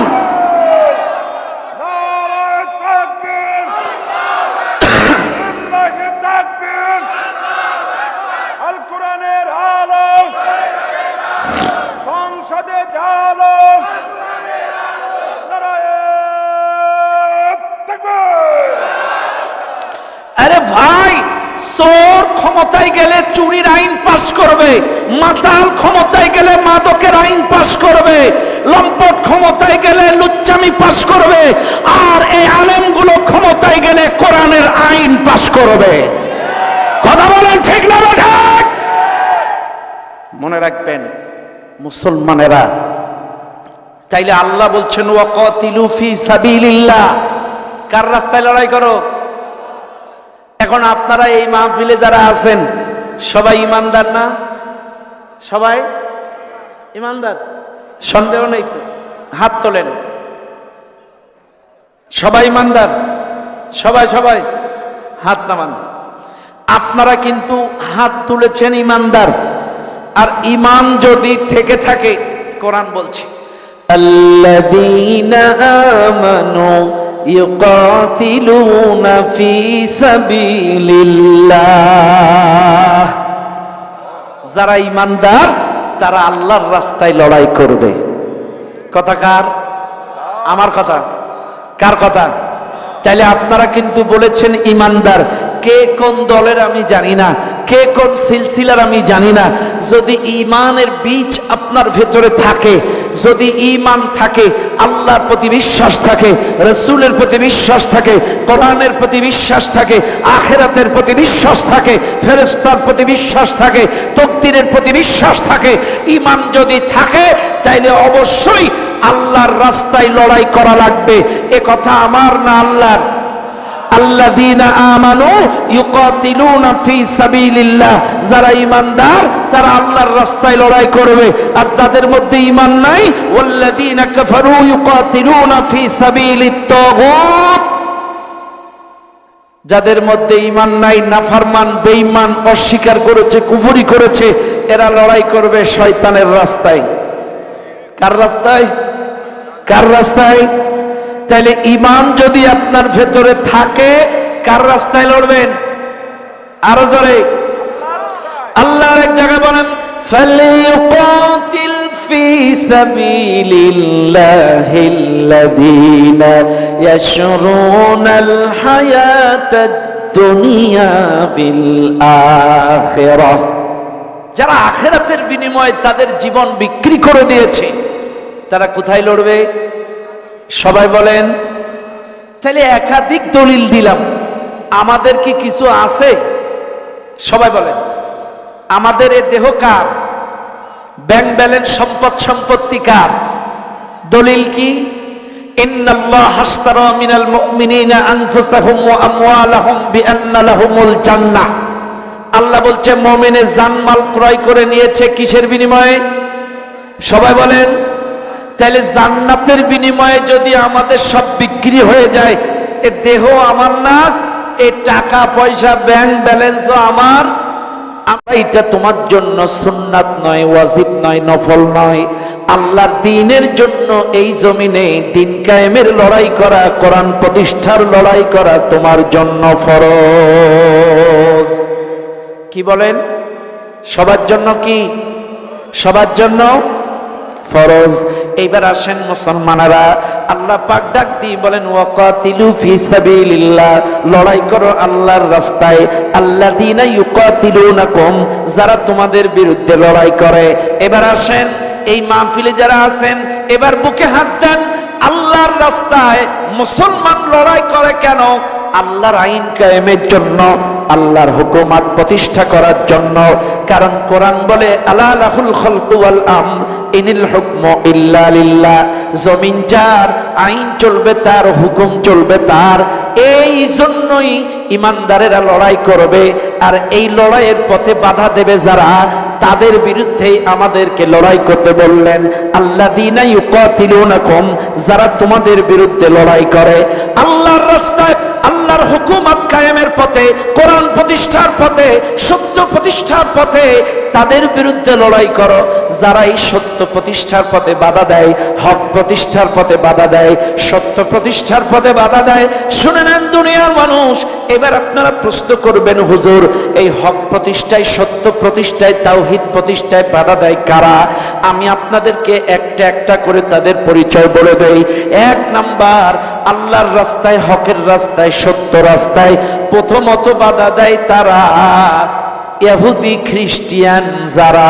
আরে ভাই, চোর ক্ষমতায় গেলে চুরির আইন পাশ করবে, মাতাল ক্ষমতায় গেলে মাদকের আইন পাশ করবে, লম্পট ক্ষমতায় গেলে লুচ্চামি পাশ করবে, আর এই আলেমগুলো ক্ষমতায় গেলে কোরআনের আইন পাশ করবে। কথা বলেন ঠিক না ঠিক? মনে রাখবেন মুসলমানেরা। তাইলে আল্লাহ বলছেন ওয়াকাতিলু ফি সাবিলিল্লাহ, কার রাস্তায় লড়াই করো। এখন আপনারা এই মাহফিলে যারা আছেন সবাই ইমানদার না? সবাই ইমানদার, সন্দেহ নেই তো? হাত তোলেন। সবাই ইমানদার? সবাই সবাই হাত নামান। আপনারা কিন্তু হাত তুলেছেন ইমানদার, আর ইমান যদি থেকে থাকে, কোরআন বলছে আল্লাযীনা আমানু ইউকাতিলুনা ফি সাবিলিল্লাহ, যারা ইমানদার তারা আল্লাহর রাস্তায় লড়াই করবে। কথা কার? আমার কথা। কার কথা? চাইলে আপনারা কিন্তু বলেছেন ইমানদার, কে কোন দলের আমি জানি না, কে কোন সিলসিলার আমি জানি না। যদি ঈমানের বীজ আপনার ভেতরে থাকে, যদি ঈমান থাকে, আল্লাহর প্রতি বিশ্বাস থাকে, রাসূলের প্রতি বিশ্বাস থাকে, কোরআনের প্রতি বিশ্বাস থাকে, আখিরাতের প্রতি বিশ্বাস থাকে, ফেরেশতার প্রতি বিশ্বাস থাকে, তাকদীরের প্রতি বিশ্বাস থাকে, ঈমান যদি থাকে তাইলে অবশ্যই আল্লাহর রাস্তায় লড়াই করা লাগবে। এ কথা আমার না আল্লাহর। আল্লাযীনা আমানু ইউকাতিলুনা ফি সাবিলিল্লাহ, যারা ঈমানদার তারা আল্লাহর রাস্তায় লড়াই করবে। আর যাদের মধ্যে ঈমান নাই, ওয়াল্লাযীনা কাফারু ইউকাতিলুনা ফি সাবিলিত তাগুত, যাদের মধ্যে ঈমান নাই, নাফরমান, বেঈমান, অস্বীকার করেছে, কুফরি করেছে, এরা লড়াই করবে শয়তানের রাস্তায়। কার রাস্তায়? কার রাস্তায়? তাইলে ঈমান যদি আপনার ভেতরে থাকে, কার রাস্তায় লড়বেন? আরো জোরে। আল্লাহর এক জায়গায় বলেন ফালিয়ুকাতিল في سبيل الله الذين يشرون الحياة الدنيا بالآخرة যারা আখিরাতের বিনিময়ে তাদের জীবন বিক্রি করে দিয়েছে তারা কোথায় লড়বে? সবাই বলেন। তাহলে একাধিক দলিল দিলাম, আমাদের কি কিছু আছে? সবাই বলেন। আমাদের এ দেহ কার? ব্যাংক ব্যালেন্স সম্পদ সম্পত্তি কার? দলিল কি? ইন্নাল্লাহা আশতারা মিনাল মুমিনিনা আনফুসাহুম ওয়া আমওয়ালাহুম বিআন্না লাহুমুল জান্নাহ। আল্লাহ বলছে মুমিনের জানমাল ক্রয় করে নিয়েছে কিসের বিনিময়ে? সবাই বলেন। তাহলে জান্নাতের বিনিময়ে যদি আমাদের সব বিক্রি হয়ে যায়, এ দেহ আমার না, এ টাকা পয়সা ব্যাংক ব্যালেন্সও আমার, এটা তোমার জন্য সুন্নাত নয়, ওয়াজিব নয়, নফল নয়। আল্লাহর দ্বীনের জন্য এই জমিনে দ্বীন কায়েমের লড়াই করা, কোরআন প্রতিষ্ঠার লড়াই করা তোমার জন্য ফরজ। কি বলেন? সবার জন্য কি? সবার জন্য ফরজ। এইবার আসেন মুসলমানেরা, আল্লাহ পাক ডাক দিয়ে বলেন ওয়াকাতিলু ফি সাবিলিল্লাহ, লড়াই করো আল্লাহর রাস্তায়। আল্লাযীনা ইউকাতিলুনাকুম, যারা তোমাদের বিরুদ্ধে লড়াই করে। এবার আসেন এই মাহফিলে যারা আছেন, এবার বুকে হাত দেন। আল্লাহর রাস্তায় মুসলমান লড়াই করে কেন? আল্লাহর আইন কায়েমের জন্য, আল্লাহর হুকুমত প্রতিষ্ঠা করার জন্য। কারণ কোরআন বলে আলা লাহুল খালকু ওয়াল আমর ইনিল হুকমু ইল্লা লিল্লাহ, জমিন যার, আইন চলবে তার, হুকুম চলবে তার। এই জন্যই ইমানদারেরা লড়াই করবে। আর এই লড়াইয়ের পথে বাধা দেবে যারা, তাদের বিরুদ্ধেই আমাদেরকে লড়াই করতে বললেন। আল্লাযীনা ইউকাতিলুনাকুম, যারা তোমাদের বিরুদ্ধে লড়াই করে আল্লাহর রাস্তায়, আল্লাহর হুকুমত কায়েমের পথে, কোরআন প্রতিষ্ঠার পথে, সত্য প্রতিষ্ঠার পথে, তাদের বিরুদ্ধে লড়াই করো। যারা এই সত্য প্রতিষ্ঠার পথে বাধা দেয়, হক প্রতিষ্ঠার পথে বাধা দেয়, সত্য প্রতিষ্ঠার পথে বাধা দেয়, শুনে নেন দুনিয়ার মানুষ, এবার আপনারা প্রশ্ন করবেন হুজুর, এই হক প্রতিষ্ঠায়, সত্য প্রতিষ্ঠায়, তাওহীদ প্রতিষ্ঠায় বাধা দেয় কারা? আমি আপনাদেরকে একটা একটা করে তাদের পরিচয় বলে দেই। এক নাম্বার, আল্লাহর রাস্তায়, হকের রাস্তায়, সত্য রাস্তায় প্রথমত বাধা দেয় তারা ইহুদি খ্রিস্টান। যারা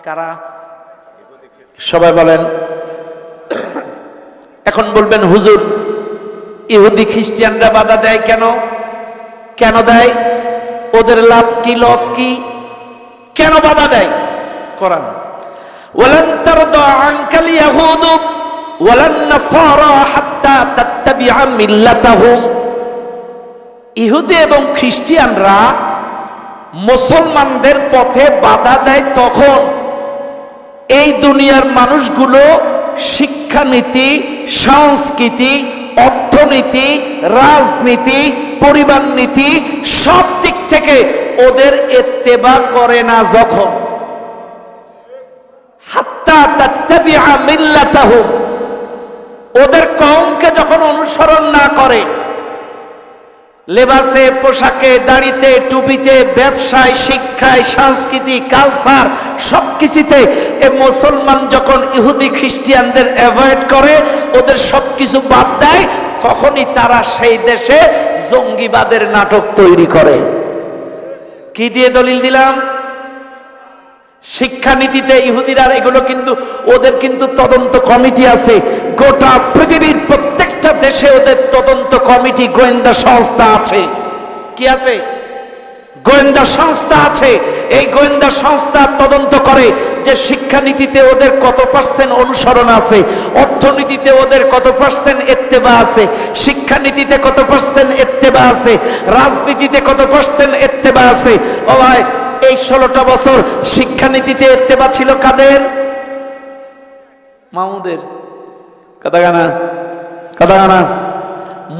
কারা? সবাই বলেন। এখন বলবেন হুজুর, ইহুদি খ্রিস্টানরা বাধা দেয় কেন? কেন দেয়? ওদের লাভ কি, লস কি? কেন বাধা দেয়? কোরআন ওয়ালান তারদা আনকাল ইয়াহুদু ওয়ালান নাসারা হাত্তা তাত্তাবিআ মিল্লাতাহুম। ইহুদি এবং খ্রিস্টানরা মুসলমানদের পথে বাধা দেয় তখন এই দুনিয়ার মানুষগুলো শিক্ষানীতি, সংস্কৃতি, অর্থনীতি, রাজনীতি, পরিবার নীতি সব দিক থেকে ওদের ইত্তেবা করে না। যখন হাত্তা তাত্তাবিআ মিল্লাতাহুম, ওদের কওমকে যখন অনুসরণ না করে, লেবাসে, পোশাকে, দাড়িতে, টুপিতে, ব্যবসায়, শিক্ষায়, সংস্কৃতি, কালচার সবকিছুতে এ মুসলমান যখন ইহুদি খ্রিস্টানদের অ্যাভয়েড করে, ওদের সবকিছু বাদ দেয়, তখনই তারা সেই দেশে জঙ্গিবাদের নাটক তৈরি করে। কি দিয়ে দলিল দিলাম? শিক্ষানীতিতে ইহুদিরা, এগুলো কিন্তু ওদের কিন্তু তদন্ত কমিটি আছে। গোটা পৃথিবীর প্রত্যেকটা দেশে ওদের তদন্ত কমিটি, গোয়েন্দা সংস্থা আছে। কি আছে? গোয়েন্দা সংস্থা আছে। এই গোয়েন্দা সংস্থা তদন্ত করে যে শিক্ষানীতিতে ওদের কত পার্সেন্ট অনুসরণ আছে, অর্থনীতিতে ওদের কত পার্সেন্ট ইত্তেবা আছে, শিক্ষানীতিতে কত পার্সেন্ট ইত্তেবা আছে, রাজনীতিতে কত পার্সেন্ট ইত্তেবা আছে। ও ভাই, এই 16টা বছর শিক্ষানীতিতে ইত্তেবা ছিল কাদের? মামুদের। কথা গানা, কথা গানা।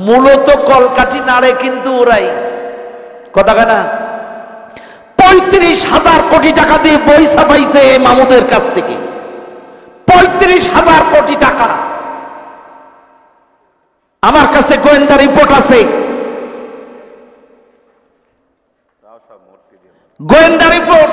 মূলত কলকাঠি নাড়ে কিন্তু ওরাই। কথা গানা। 35,000 কোটি টাকা দিয়ে বই ছাপাইছে এই মামুদের কাছ থেকে। 35,000 কোটি টাকা। আমার কাছে গোয়েন্দা রিপোর্ট আছে। গোয়েন্দা রিপোর্ট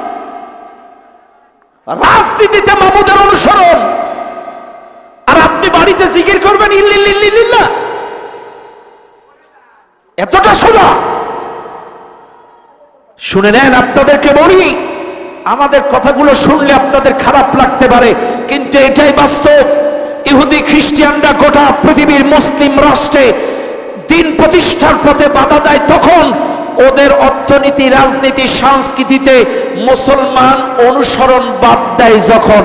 রাজনীতিতে মামুদের অনুসরণ, আর আপনি বাড়িতে জিকির করবেন ইল্লিল্লাহ। এতটা সোজা? শুনে নেন, আপনাদেরকে বলি, আমাদের কথাগুলো শুনলে আপনাদের খারাপ লাগতে পারে, কিন্তু এটাই বাস্তব। ইহুদি খ্রিস্টানরা গোটা পৃথিবীর মুসলিম রাষ্ট্রে দিন প্রতিষ্ঠার পথে বাধা দেয় তখন ওদের অর্থনীতি, রাজনীতি, সংস্কৃতিতে মুসলমান অনুসরণ বাদ দেয় যখন।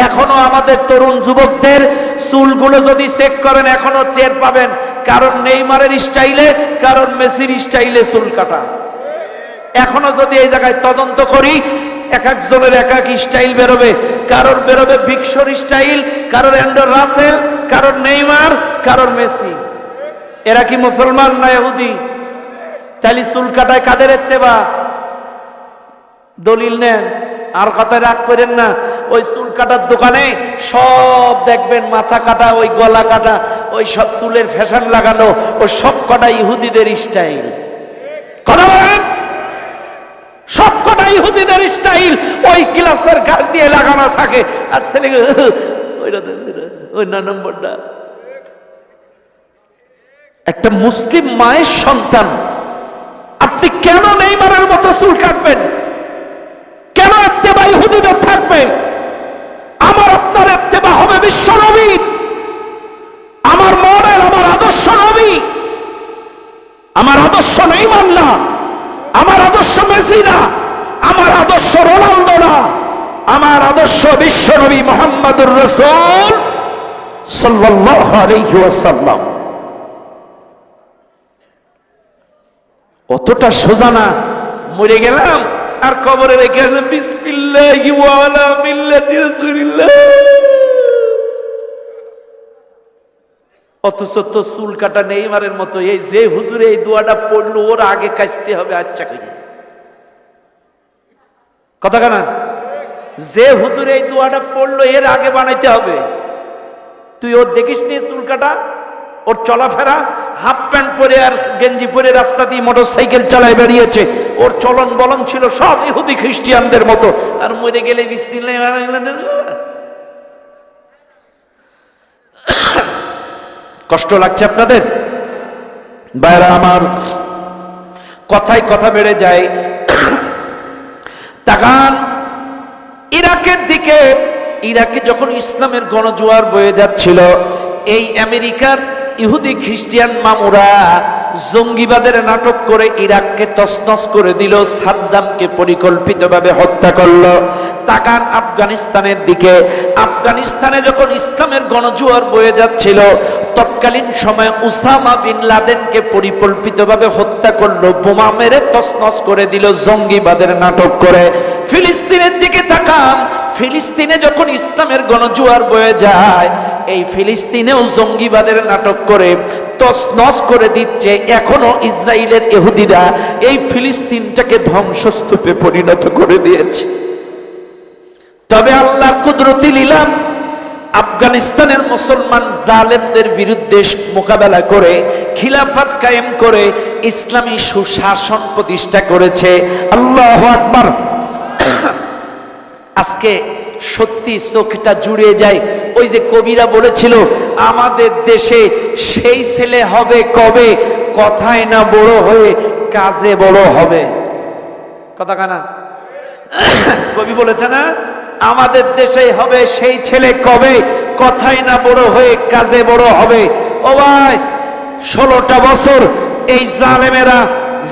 এখনো আমাদের তরুণ যুবকদের চুলগুলো যদি চেক করেন এখনো টের পাবেন, কারণ নেইমারের স্টাইলে, কারণ মেসির স্টাইলে চুল কাটা। এখনো যদি এই জায়গায় তদন্ত করি, এক একজনের এক এক স্টাইল বেরোবে। কারোর বেরোবে বিক্সর স্টাইল, কারোর অ্যান্ড্রু রাসেল, কারোর নেইমার, কারোর মেসি। এরা কি মুসলমান না ইহুদি? তাহলে চুল কাটায় কাদের ইত্তেবা? দলিল নেন, আর কথায় রাগ করেন না। ওই চুল কাটার দোকানে সব দেখবেন মাথা কাটা, ওই গলা কাটা, ওই সব চুলের ফ্যাশন লাগানো, ও সব কটা ইহুদিদের স্টাইল। কথা বলেন, সব কটা ইহুদিদের স্টাইল। ওই গ্লাসের গাছ দিয়ে লাগানো থাকে, আর ছেলে ওই না নম্বরটা। একটা মুসলিম মায়ের সন্তান আপনি কেন নেইমারের মতো চুল কাটবেন? কেন ইত্তেবা ইহুদিদের থাকবে? আমার আপনার ইত্তেবা হবে বিশ্ব নবী, আমার মডেল, আমার আদর্শ নবী। আমার আদর্শ নেইমার না, আমার আদর্শ মেসি না, আমার আদর্শ রোনালদো না, আমার আদর্শ বিশ্ব নবী মুহাম্মদুর রাসূল সাল্লাল্লাহু আলাইহি ওয়াসাল্লাম। অতটা সোজা না। মরে গেলাম আর কবরে রেখে আসলাম বিসমিল্লাহি ওয়া আলা মিল্লাতি রাসূলিল্লাহ, অথচ তো চুল কাটা নেইমারের মতো। এই যে হুজুরে এই দোয়াটা পড়লো ওর আগে কাচতে হবে আচ্ছা করে। কথা কানা? যে হুজুরে এই দোয়াটা পড়লো এর আগে বানাইতে হবে। তুই ওর দেখিস নি চুল কাটা, ওর চলাফেরা, হাফ প্যান্ট পরে আর গেঞ্জি পরে রাস্তা দিয়ে মোটর সাইকেল চালায় বেরিয়েছে। ওর চলন বলন ছিল সব ইহুদি খ্রিস্টানদের মতো। আর মরে গেলে বিসমিল্লাহ। কষ্ট লাগছে আপনাদের? ভাইরা আমার, কথায় কথা বেড়ে যায়। তাকান ইরাকের দিকে। ইরাকে যখন ইসলামের গণজোয়ার বয়ে যাচ্ছিল, এই আমেরিকার ইহুদি খ্রিস্টান মামুরা জঙ্গিবাদের নাটক করে ইরাককে তছনছ করে দিল, সাদ্দামকে পরিকল্পিতভাবে হত্যা করলো। তাকান আফগানিস্তানের দিকে। আফগানিস্তানে যখন ইসলামের গণজোয়ার বয়ে যাচ্ছিল, তৎকালীন সময়ে উসামা বিন লাদেনকে পরিকল্পিতভাবে হত্যা করলো, বোমা মেরে তছনছ করে দিল জঙ্গিবাদের নাটক করে। ফিলিস্তিনের দিকে তাকান। ফিলিস্তিনে যখন ইসলামের গণজোয়ার বয়ে যায়, এই ফিলিস্তিনেও জঙ্গিবাদের নাটক করে তছনছ করে দিচ্ছে। এখনো ইসরায়েলের ইহুদিরা এই ফিলিস্তিনটাকে ধ্বংসস্তূপে পরিণত করে দিয়েছে। তবে আল্লাহর কুদরতি লীলা, আফগানিস্তানের মুসলমান জালেমদের বিরুদ্ধে মোকাবেলা করে খিলাফত কায়েম করে ইসলামী সুশাসন প্রতিষ্ঠা করেছে। আল্লাহু আকবার। আজকে সত্যি চোখটা জুড়ে যায়। ওই যে কবিরা বলেছিল, আমাদের দেশে সেই ছেলে হবে কবে, কথায় না বড় হয়ে কাজে বড় হবে। কথা কানা কবি বলেছে না, আমাদের দেশে হবে সেই ছেলে কবে, কথায় না বড় হয়ে কাজে বড় হবে। ও ভাই, 16টা বছর এই জালেমেরা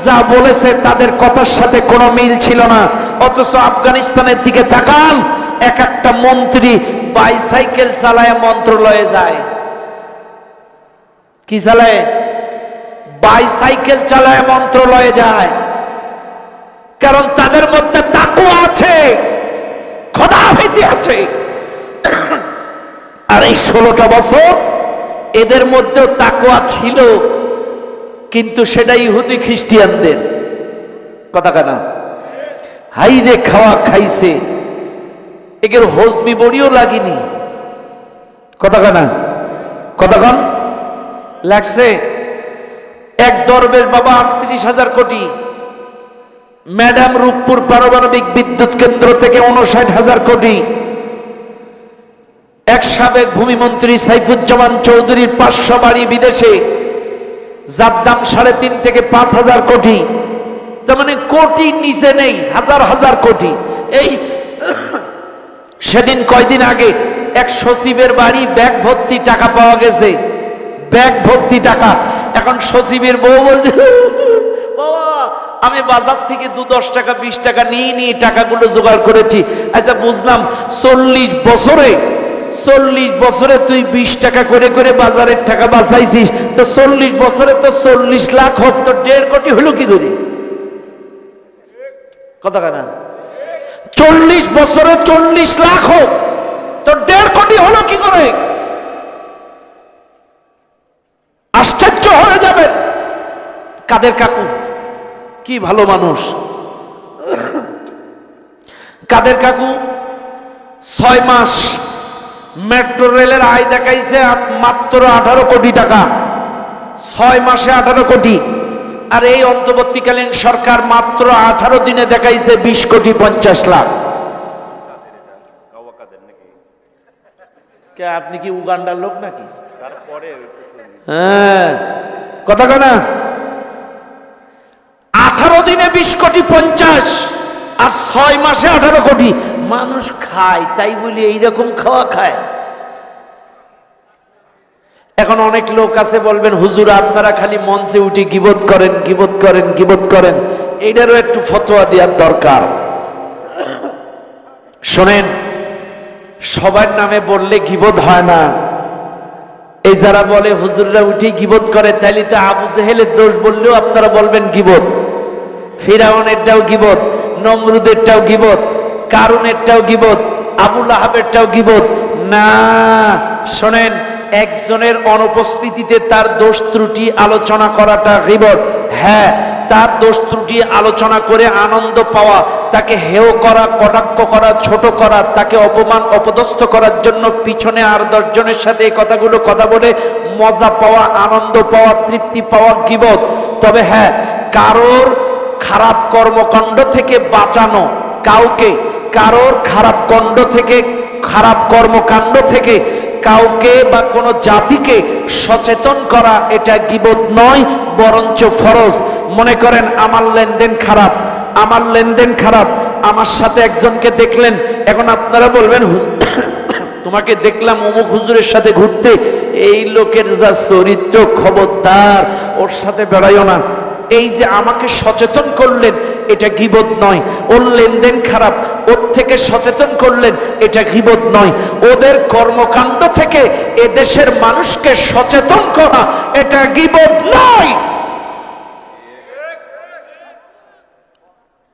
যা বলেছে তাদের কথার সাথে কোনো মিল ছিল না। অথচ আফগানিস্তানের দিকে তাকান, এক একটা মন্ত্রী বাইসাইকেল চালায় মন্ত্রণালয়ে যায়। কি চালায়? বাইসাইকেল চালায় মন্ত্রণালয়ে যায়। কারণ তাদের মধ্যে তাকওয়া আছে, খোদাভীতি আছে। আর এই 16টা বছর এদের মধ্যেও তাকওয়া ছিল, কিন্তু সেটা ইহুদি খ্রিস্টানদের। কথা কানা হাইরে খাওয়া খাইছে, এদের হজমি বড়িও লাগেনি। কথা কানা কথা কান লাগছে। এক দরবেশ বাবা 38,000 কোটি, ম্যাডাম রূপপুর পারমাণবিক বিদ্যুৎ কেন্দ্র থেকে 59,000 কোটি, এক সাবেক ভূমিমন্ত্রী সাইফুজ্জামান চৌধুরীর 500 বাড়ি বিদেশে, যার দাম 3.5 থেকে 5,000 কোটি। তার মানে কোটি নিচে নেই, হাজার হাজার কোটি। এই সেদিন কয়দিন আগে এক সচিবের বাড়ি ব্যাগ ভর্তি টাকা পাওয়া গেছে, ব্যাগ ভর্তি টাকা। এখন সচিবের বউ বলছে, বাবা আমি বাজার থেকে 2-10 টাকা 20 টাকা নিয়ে টাকাগুলো জোগাড় করেছি। আচ্ছা বুঝলাম, 40 বছরে তুই 20 টাকা করে করে বাজারের টাকা বাঁচাইছিস, তো 40 বছরে তো 40 লাখ হোক, তো 1.5 কোটি হলো কি করে? কথা না, 40 বছরে 40 লাখ হোক, তো 1.5 কোটি হলো কি করে? আশ্চর্য হয়ে যাবেন। কাদের কাকু কি ভালো মানুষ। কাদের কাকু 6 মাস মেট্রো রেলের আয় দেখাইছে মাত্র 18 কোটি টাকা। 6 মাসে 18 কোটি। আর এই অন্তর্বর্তীকালীন সরকার মাত্র 18 দিনে দেখাইছে 20 কোটি 50 লাখ। আপনি কি উগান্ডার লোক নাকি? হ্যাঁ, কথা না, 18 দিনে 20 কোটি 50, আর 6 মাসে 18 কোটি। মানুষ খায় তাই বলি এইরকম খাওয়া খায়। এখন অনেক লোক আছে বলবেন, হুজুর আপনারা খালি মঞ্চে উঠে গীবত করেন, গীবত করেন, গীবত করেন। এইটারও একটু ফতোয়া দেওয়ার দরকার। শোনেন, সবার নামে বললে গীবত হয় না। এই যারা বলে হুজুররা উঠে গীবত করে, তাইলে তো আবু জেহেলের দোষ বললেও আপনারা বলবেন গীবত, ফিরাউনেরটাও গীবত, নমরুদেরটাও গীবত, কারুনেরটাও গীবত, আবু লাহাবেরটাও গীবত না। শোনেন, একজনের অনুপস্থিতিতে তার দোষ ত্রুটি আলোচনা করাটা গীবত। হ্যাঁ, তার দোষ ত্রুটি আলোচনা করে আনন্দ পাওয়া, তাকে হেয় করা, কটাক্ষ করা, ছোট করা, তাকে অপমান অপদস্থ করার জন্য পিছনে আর 10 জনের সাথে এই কথাগুলো কথা বলে মজা পাওয়া, আনন্দ পাওয়া, তৃপ্তি পাওয়া গীবত। তবে হ্যাঁ, কারোর খারাপ কর্মকাণ্ড থেকে বাঁচানো, কাউকে কারোর খারাপ কাণ্ড থেকে, খারাপ কর্মকাণ্ড থেকে কাউকে বা কোনো জাতিকে সচেতন করা এটা গীবত নয়, বরঞ্চ ফরজ। মনে করেন আমার লেনদেন খারাপ, আমার লেনদেন খারাপ, আমার সাথে একজনকে দেখলেন, এখন আপনারা বলবেন তোমাকে দেখলাম অমুক হুজুরের সাথে ঘুরতে, এই লোকের যা চরিত্র, খবরদার ওর সাথে বেড়াইও না। এই যে আমাকে সচেতন করলেন, এটা গীবত নয়। ওর লেনদেন খারাপ, ওর থেকে সচেতন করলেন, এটা গীবত নয়। ওদের কর্মকাণ্ড থেকে এদেশের মানুষকে সচেতন করা, এটা গীবত নয়।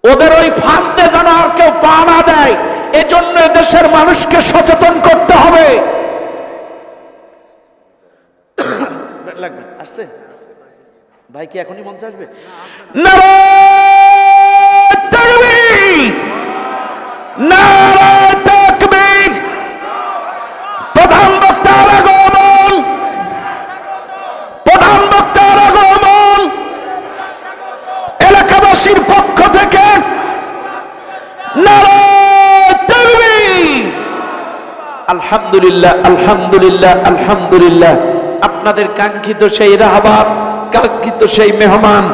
ওদের ওই ফাঁদে যেন আর কেউ পা না দেয়, এজন্য দেশের মানুষকে সচেতন করতে হবে। আসছে ভাই, কি এখনই মঞ্চে আসবে? নারায়ে তাকবীর, নারায়ে তাকবীর। প্রধান বক্তার আগমন, প্রধান বক্তার আগমন। এলাকাবাসীর পক্ষ থেকে নারায়ে তাকবীর। আলহামদুলিল্লাহ, আলহামদুলিল্লাহ, আলহামদুলিল্লাহ। আপনাদের কাঙ্ক্ষিত সেই রাহবার, কাঙ্ক্ষিত সেই মেহমান,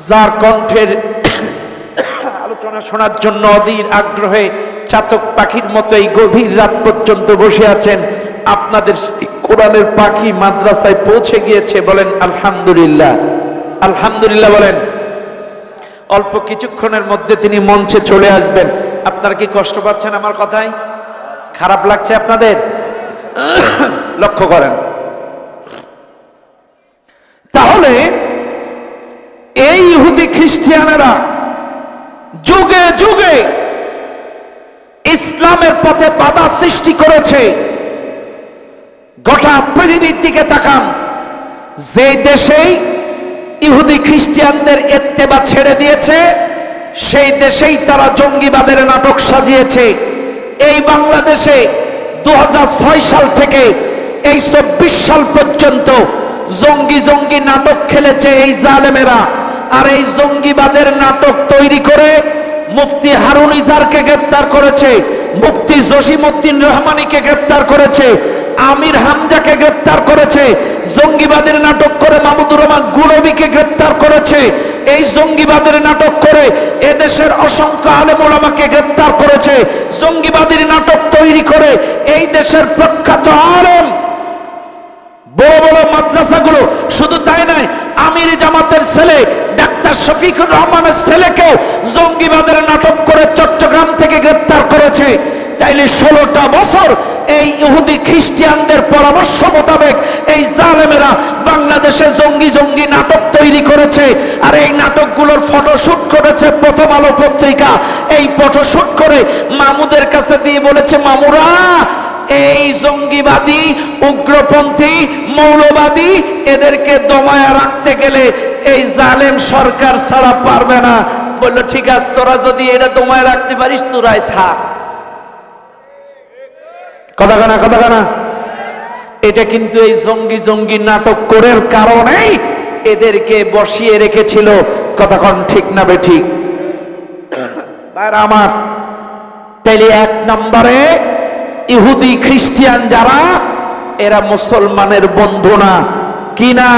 যার কণ্ঠের আলোচনা শোনার জন্য অধীর আগ্রহে চাতক পাখির মতো এই গভীর রাত পর্যন্ত বসে আছেন, আপনাদের কোরআনের পাখি মাদ্রাসায় পৌঁছে গিয়েছে। বলেন আলহামদুলিল্লাহ, আলহামদুলিল্লাহ বলেন। অল্প কিছুক্ষণের মধ্যে তিনি মঞ্চে চলে আসবেন। আপনারা কি কষ্ট পাচ্ছেন আমার কথায়? খারাপ লাগছে আপনাদের? লক্ষ্য করেন। তাহলে এই ইহুদি খ্রিস্টানেরা যুগে যুগে ইসলামের পথে বাধা সৃষ্টি করেছে। গোটা পৃথিবীর দিকে তাকান, যে দেশেই ইহুদি খ্রিস্টানদের ইত্তেবা ছেড়ে দিয়েছে, সেই দেশেই তারা জঙ্গিবাদের নাটক সাজিয়েছে। এই বাংলাদেশে 2006 সাল থেকে এই 24 সাল পর্যন্ত জঙ্গি জঙ্গি নাটক খেলেছে এই জালেমেরা। আর এই জঙ্গিবাদের নাটক তৈরি করে মুফতি হারুন ইজারকে গ্রেফতার করেছে, মুফতি জসিমউদ্দিন রহমানীকে গ্রেফতার করেছে, আমির হামজাকে গ্রেফতার করেছে, জঙ্গিবাদের নাটক করে মাহমুদুর রহমান গুলবিকে গ্রেফতার করেছে, এই জঙ্গিবাদের নাটক করে এদেশের অসংখ্য আলেম ওলামাকে গ্রেফতার করেছে, জঙ্গিবাদের নাটক তৈরি করে এই দেশের প্রখ্যাত আলেম, বড় বড় মাদ্রাসাগুলো, শুধু তাই নয়, আমির জামাতের ছেলে ডাক্তার শফিকুর রহমানের ছেলেকেও জঙ্গিবাদের নাটক করে চট্টগ্রাম থেকে গ্রেফতার করেছে। তাইলে 16টা বছর এই ইহুদি খ্রিস্টানদের পরামর্শ মোতাবেক এই জালেমেরা বাংলাদেশে জঙ্গি জঙ্গি নাটক তৈরি করেছে। আর এই নাটকগুলোর ফটোশুট করেছে প্রথম আলো পত্রিকা। এই ফটোশুট করে মামুদের কাছে দিয়ে বলেছে, মামুরা, এই জঙ্গিবাদী, উগ্রপন্থী, মৌলবাদী, এদেরকে দমায়া রাখতে গেলে এই জালেম সরকার ছাড়া পারবে না। বললো, ঠিক আছে, তোরা যদি এটা দমায় রাখতে পারিস তোরাই থাক। কথা কানা, কথা কানা। এটা কিন্তু এই জঙ্গি জঙ্গি নাটক করার কারণেই এদেরকে বসিয়ে রেখেছিল। কথাক্ষণ ঠিক না বেঠিক? আমার তাইলে 1 নম্বরে ইহুদি খ্রিস্টান যারা, এরা মুসলমানের বন্ধু না। কিনা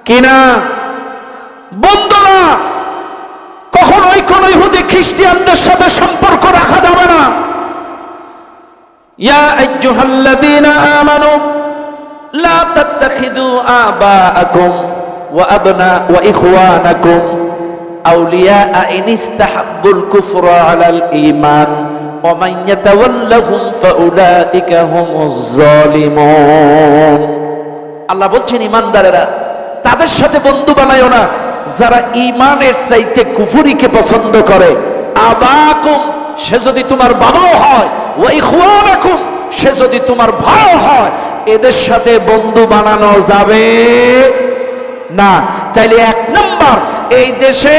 কিনা বন্ধু না। কখনোই কোন ইহুদি খ্রিস্টানদের সাথে সম্পর্ক রাখা যাবে না। ইয়া আইয়ুহাল্লাযীনা আমানু লা তাত্তাখিযু আবাআকুম ওয়া আবনা ওয়া ইখওয়ানাকুম আউলিয়া ইন ইসতাহাব্বুল কুফরা আলাল ঈমান ওয়া মান ইয়াতাওয়াল্লাহুম ফাউলাইকা হুমুজ জালিমুন। আল্লাহ বলছেন, ঈমানদারেরা তাদের সাথে বন্ধু বানায়ো না যারা ঈমানের চাইতে কুফরিকে পছন্দ করে। আবাকুম, সে যদি তোমার বাবাও হয়, ওয়া ইখওয়ানাকুম, সে যদি তোমার ভাইও হয়, এদের সাথে বন্ধু বানানো যাবে না। তাইলে 1 নম্বর, এই দেশে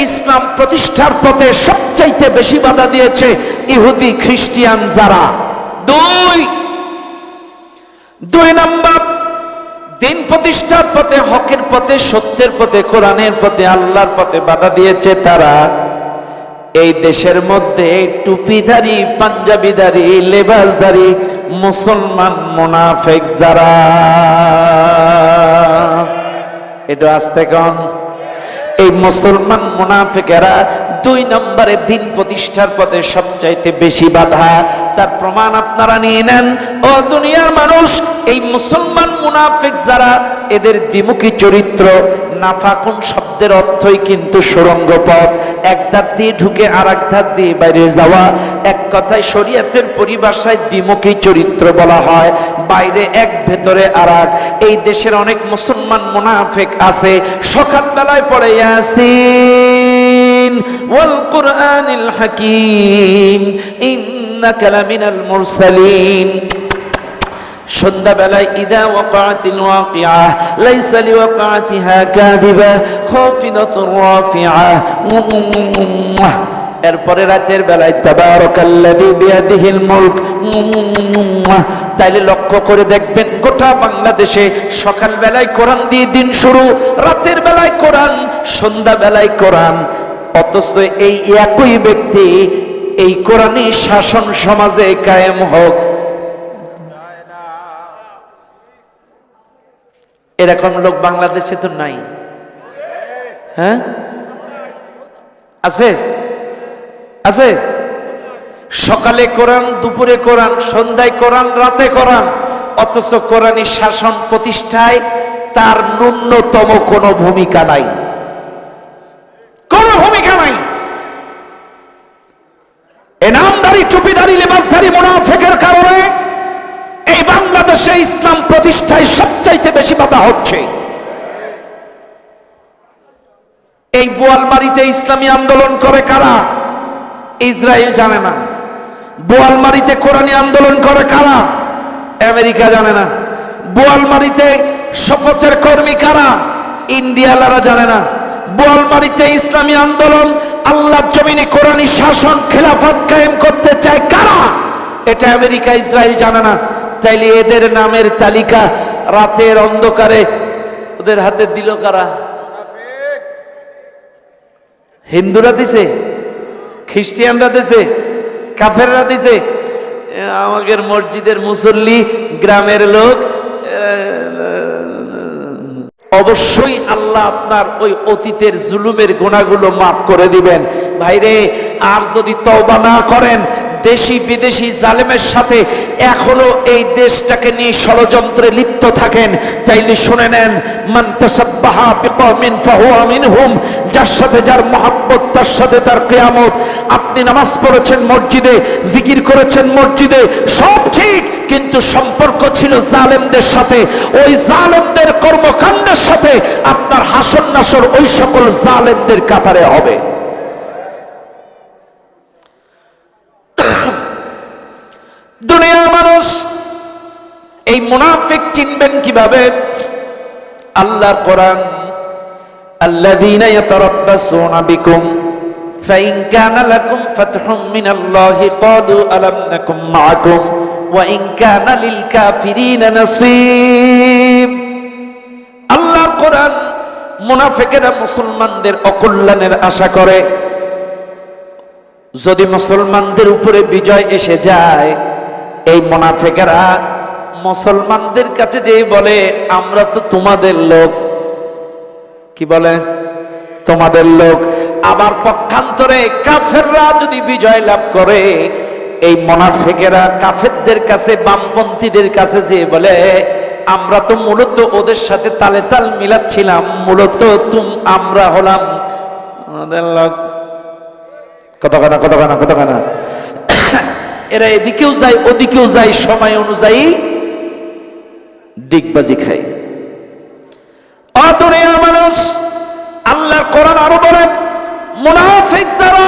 ইসলাম প্রতিষ্ঠার পথে সবচাইতে বেশি বাধা দিয়েছে ইহুদি খ্রিস্টান যারা। 2 নম্বর, দিন প্রতিষ্ঠার পথে, হকের পথে, সত্যের পথে, কোরআনের পথে, আল্লাহর পথে বাধা দিয়েছে তারা। এই দেশের মধ্যে টুপিধারী, পাঞ্জাবিধারী, লেবাসধারী মুসলমান মুনাফিক যারা, এটা আসতে কন, এই মুসলমান মুনাফিকেরা 2 নম্বরে দিন প্রতিষ্ঠার পথে সবচাইতে বেশি বাধা। তার প্রমাণ আপনারা নিয়ে নেন। ও দুনিয়ার মানুষ, এই মুসলমান মুনাফিক যারা, এদের দ্বিমুখী চরিত্র। নাফাকুন শব্দের অর্থই কিন্তু সুড়ঙ্গ পথ, এক ধার দিয়ে ঢুকে আর এক ধার দিয়ে বাইরে যাওয়া। এক কথায় শরীয়তের পরিভাষায় দ্বিমুখী চরিত্র বলা হয়, বাইরে এক ভেতরে আর এক। এই দেশের অনেক মুসলমান মুনাফিক আছে, সকালবেলায় পড়ে ইয়াসিন ওয়াল কুরআনিল হাকীম ইন্নাকা লামিনাল মুরসালিন, সন্ধ্যাবেলায় ইদা ওয়াকাতিল ওয়াকিআ লাইসা লিওয়াকাতিহা কাযিবা খাফিদাতুর রাফিআ, এরপরে রাতের বেলায় তাবারাকাল্লাযী বিয়াদিহিল মুলক। তাইলে লক্ষ্য করে দেখবেন গোটা বাংলাদেশে সকালবেলায় কোরআন দিয়ে দিন শুরু, রাতের বেলায় কোরআন, সন্ধ্যাবেলায় কোরআন। অথচ এই একই ব্যক্তি এই কোরআনী শাসন সমাজে কায়েম হোক, এরকম লোক বাংলাদেশে তো নাই। হ্যাঁ, আছে আছে। সকালে কোরআন, দুপুরে কোরআন, সন্ধ্যায় কোরআন, রাতে কোরআন, অথচ কোরআনী শাসন প্রতিষ্ঠায় তার ন্যূনতম কোনো ভূমিকা নাই, কোনো ভূমিকা নাই। এ নামধারী, টুপিধারী, লেবাসধারী মুনাফিকের কারণে এই বাংলাদেশে ইসলাম প্রতিষ্ঠায় সবচাইতে বেশি বাধা হচ্ছে। এই বোয়ালমারীতে ইসলামী আন্দোলন করে কারা? ইসরায়েল জানে না। বোয়ালমারীতে কোরআনী আন্দোলন করে কারা? আমেরিকা জানে না। বোয়ালমারীতে শপথের কর্মী কারা? ইন্ডিয়ালারা জানে না। বোয়ালমারীতে ইসলামী আন্দোলন, আল্লাহর জমিনে কোরআনী শাসন, খেলাফত কায়েম করতে চায় কারা? এটা আমেরিকা, ইসরায়েল জানে না। তাইলে এদের নামের তালিকা রাতের অন্ধকারে ওদের হাতে দিল কারা? হিন্দুরা দিছে, খ্রিস্টিয়ানরা দিছে, কাফেররা দিছে। আমাদের মসজিদের মুসল্লি, গ্রামের লোক, অবশ্যই আল্লাহ আপনার ওই অতীতের জুলুমের গুনাহগুলো মাফ করে দিবেন। ভাইরে, আর যদি তওবা না করেন, দেশি বিদেশি জালেমের সাথে এখনো এই দেশটাকে নিয়ে ষড়যন্ত্রে লিপ্ত থাকেন, তাইলে শুনে নেন, মান তাসাব্বাহা বিকওমিন ফাহুয়া মিনহুম, যার সাথে যার মহব্বত তার সাথে তার কিয়ামত। আপনি নামাজ পড়েছেন মসজিদে, জিকির করেছেন মসজিদে, সব ঠিক, কিন্তু সম্পর্ক ছিল জালেমদের সাথে। ওই জালেমদের কর্মকাণ্ডের সাথে আপনার হাসর নাসর ওই সকল জালেমদের কাতারে হবে। দুনিয়ার মানুষ এই মুনাফিক চিনবেন কিভাবে? আল্লাহর কোরআন, আল্লাযীনা ইয়াতারাব্বাসুনা বিকুম ফাইন কানা লাকুম ফাতহুম মিনাল্লাহি ক্বালু আলাম নাকুম মাআকুম ওয়া ইন কানা লিল কাফিরিনা নাসীব। আল্লাহর কোরআন, মুনাফিকেরা মুসলমানদের অকল্যাণের আশা করে। যদি মুসলমানদের উপরে বিজয় এসে যায়, এই মুনাফিকেরা মুসলমানদের কাছে যেই বলে, আমরা তো তোমাদের লোক। কি বলে? তোমাদের লোক। আবার পক্ষান্তরে কাফেররা যদি বিজয় লাভ করে, এই মুনাফিকেরা কাফেরদের কাছে, বামপন্থীদের কাছে যেয়ে বলে, আমরা তো মূলত ওদের সাথে তালে তাল মিলাচ্ছিলাম, মূলত আমরা হলাম আমাদের লোক। কতখানা এরা এদিকেও যায় ওদিকেও যায়, সময় অনুযায়ী ডিগবাজি খায়। অতরিয়া মানুষ, আল্লাহর কোরআন আরো বলে, মুনাফিক যারা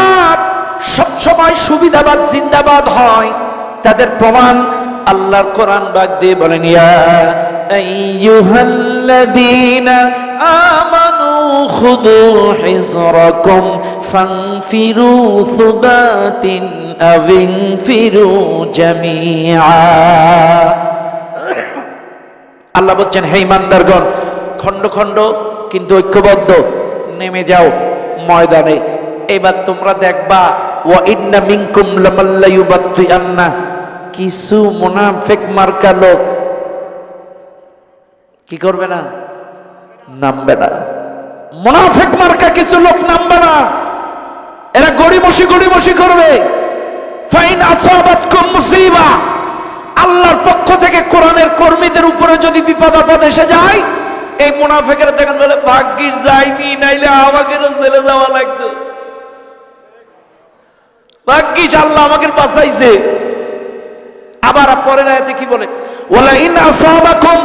সবসময় সুবিধাবাদ জিন্দাবাদ হয়, তাদের প্রমাণ আল্লাহর কোরআন বাগ দিয়ে বলেন, ইয়া আইয়ুহাল্লাযীনা আমানু খুযু হিযরাকুম ফানফিরু সুবাতিন আও ইনফিরু জামিআ। আল্লাহ বলছেন, হে ঈমানদারগণ, খণ্ড খণ্ড কিন্তু ঐক্যবদ্ধ নেমে যাও ময়দানে। এবার তোমরা দেখবা, ওয়া ইন্না মিনকুম লামাল্লা ইউবাত্তিআন্না, কিছু মুনাফিক মার্কা লোক কি করবে না? নামবে না। মুনাফিক মার্কা কিছু লোক নামবে না, এরা গড়িমসি করবে। ফাইন আসাবাতকুম মুসিবা, আল্লাহর পক্ষ থেকে কোরআনের কর্মীদের উপরে যদি বিপদ আপদ এসে যায়, এই মুনাফিকেরা দেখেন বলে ভাগ্যিস যায়নি, নাইলে আমাকেও জেলে যাওয়া লাগতো, ভাগ্যিস আল্লাহ আমাকে বাঁচাইছে। আবার পরের আয়াতে কি বলে? ওয়ালা ইন আসাবাকুম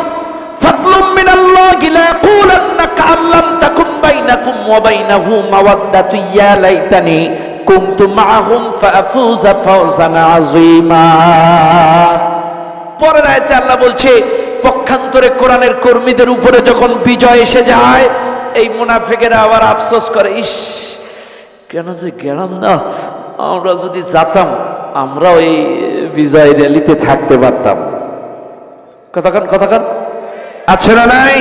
ফাদলুম মিনাল্লাহি লা ইয়াকুলান্না কাআল্লাম তাকুম বাইনাকুম ওয়া বাইনাহু মাওয়াদ্দাতু ইয়া লাইতানি কুনতু মাআহুম ফাআফুযা ফাওজান আযীমা। পরের আয়াতে আল্লাহ বলছে, পক্ষান্তরে কোরআনের কর্মীদের উপরে যখন বিজয় এসে যায়, এই মুনাফিকেরা আবার আফসোস করে, ইস কেন যে গেলাম না, আমরা যদি যেতাম আমরাও এই বিজয় র্যালিতে থাকতে পারতাম। কথাখান আছে না নাই?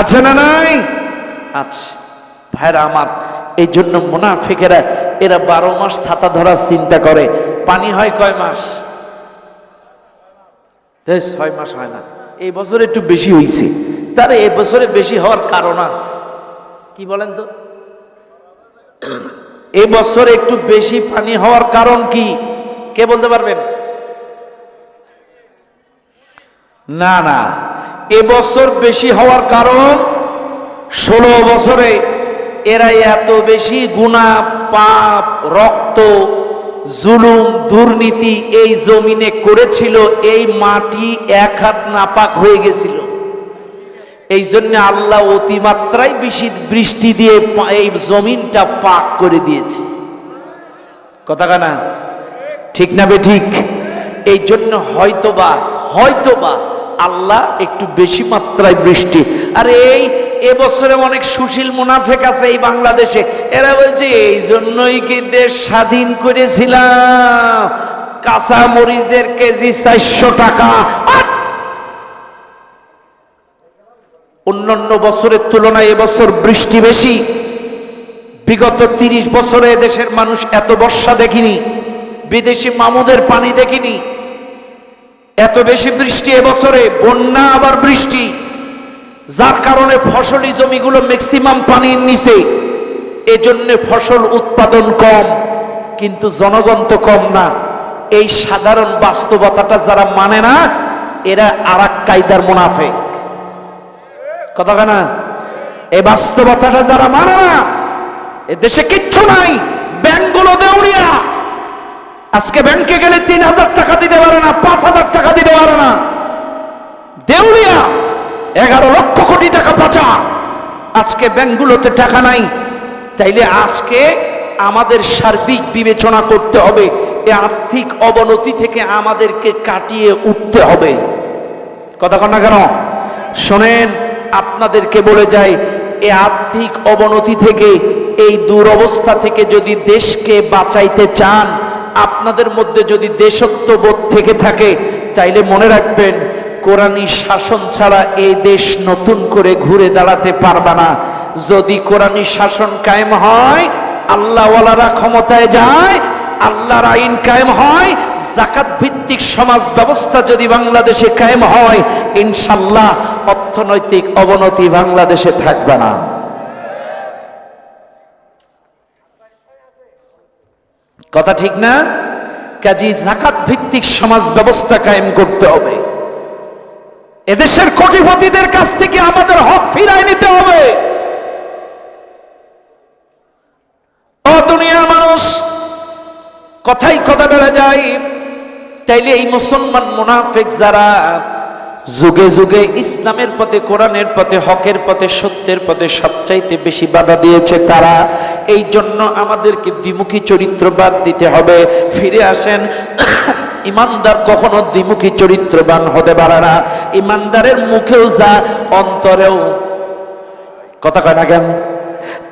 আছে না নাই? আছে ভাইরা আমার। এই জন্য মুনাফিকেরা এরা 12 মাস ছাতা ধরার চিন্তা করে। পানি হয় কয় মাস? 6 মাস হয় না। এই বছর একটু বেশি হয়েছে। তার এই বছরে বেশি হওয়ার কারণ আছে কি বলেন তো? এই বছর একটু বেশি পানি হওয়ার কারণ কি? কে বলতে পারবেন? না না, এবছর বেশি হওয়ার কারণ 16 বছরে এরা এত বেশি গুনাহ, পাপ, রক্ত, জুলুম, দুর্নীতি এই জমিনে করেছিল, এই মাটি এক হাত নাপাক হয়ে গেছিল। এই জন্য আল্লাহ অতিমাত্রায় বেশি বৃষ্টি দিয়ে এই জমিনটা পাক করে দিয়েছে। কথা কানা ঠিক না বে ঠিক? এই জন্য হয়তোবা আল্লাহ একটু বেশি মাত্রায় বৃষ্টি। আর এবছরে অনেক সুশীল মুনাফিক আছে এই বাংলাদেশে, এরা বলছে এই জন্যই কি দেশ স্বাধীন করেছিলাম, কাঁচা মরিচের কেজি 400 টাকা। অন্যান্য বছরের তুলনায় এবছর বৃষ্টি বেশি। বিগত 30 বছরে দেশের মানুষ এত বর্ষা দেখিনি, বিদেশি মামুদের পানি দেখিনি, এত বেশি বৃষ্টি এবছরে, বন্যা আবার বৃষ্টি, যার কারণে ফসলি জমিগুলো ম্যাক্সিমাম পানির নিচে। এজন্য ফসল উৎপাদন কম, কিন্তু জনগণ তো কম না। এই সাধারণ বাস্তবতাটা যারা মানে না, এরা আরেক কায়দার মুনাফিক। কথা না, এই বাস্তবতাটা যারা মানে না, এ দেশে কিচ্ছু নাই। ব্যাংকগুলো দেউলিয়া। আজকে ব্যাংকে গেলে 3000 টাকা দিতে পারে না, 5000 টাকা দিতে পারে না, দেউলিয়া। 11 লক্ষ কোটি টাকা পাচার। আজকে ব্যাংকগুলোতে টাকা নাই। তাইলে আজকে আমাদের সার্বিক বিবেচনা করতে হবে, এই আর্থিক অবনতি থেকে আমাদেরকে কাটিয়ে উঠতে হবে। কথা কন না কেন? শোনেন, আপনাদেরকে বলে যাই, এই আর্থিক অবনতি থেকে, এই দুরবস্থা থেকে যদি দেশকে বাঁচাইতে চান, আপনাদের মধ্যে যদি দেশত্ববোধ থেকে থাকে, চাইলে মনে রাখবেন, কোরআনী শাসন ছাড়া এই দেশ নতুন করে ঘুরে দাঁড়াতে পারবে না। যদি কোরআনী শাসন কায়েম হয়, আল্লাহওয়ালারা ক্ষমতায় যায়, আল্লাহর আইন কায়েম হয়, যাকাত ভিত্তিক সমাজ ব্যবস্থা যদি বাংলাদেশে কায়েম হয়, ইনশাআল্লাহ অর্থনৈতিক অবনতি বাংলাদেশে থাকবে না। কথা ঠিক না? কাজী যাকাত ভিত্তিক সমাজ ব্যবস্থা কায়েম করতে হবে। এদেশের কোটিপতিদের কাছ থেকে আমাদের হক ফিরায় নিতে হবে। ও দুনিয়ার মানুষ, কথাই কথা বেড়ে যায়। তাইলে এই মুসলমান মুনাফিক যারা যুগে যুগে ইসলামের পথে, কোরআনের পথে, হকের পথে, সত্যের পথে সবচাইতে বেশি বাধা দিয়েছে, তারা এই জন্য আমাদেরকে দ্বিমুখী চরিত্রবাদ দিতে হবে। ফিরে আসেন, ইমানদার কখনো দ্বিমুখী চরিত্রবান হতে পারে না। ইমানদারের মুখেও যা, অন্তরেও। কথা কয় না কেন?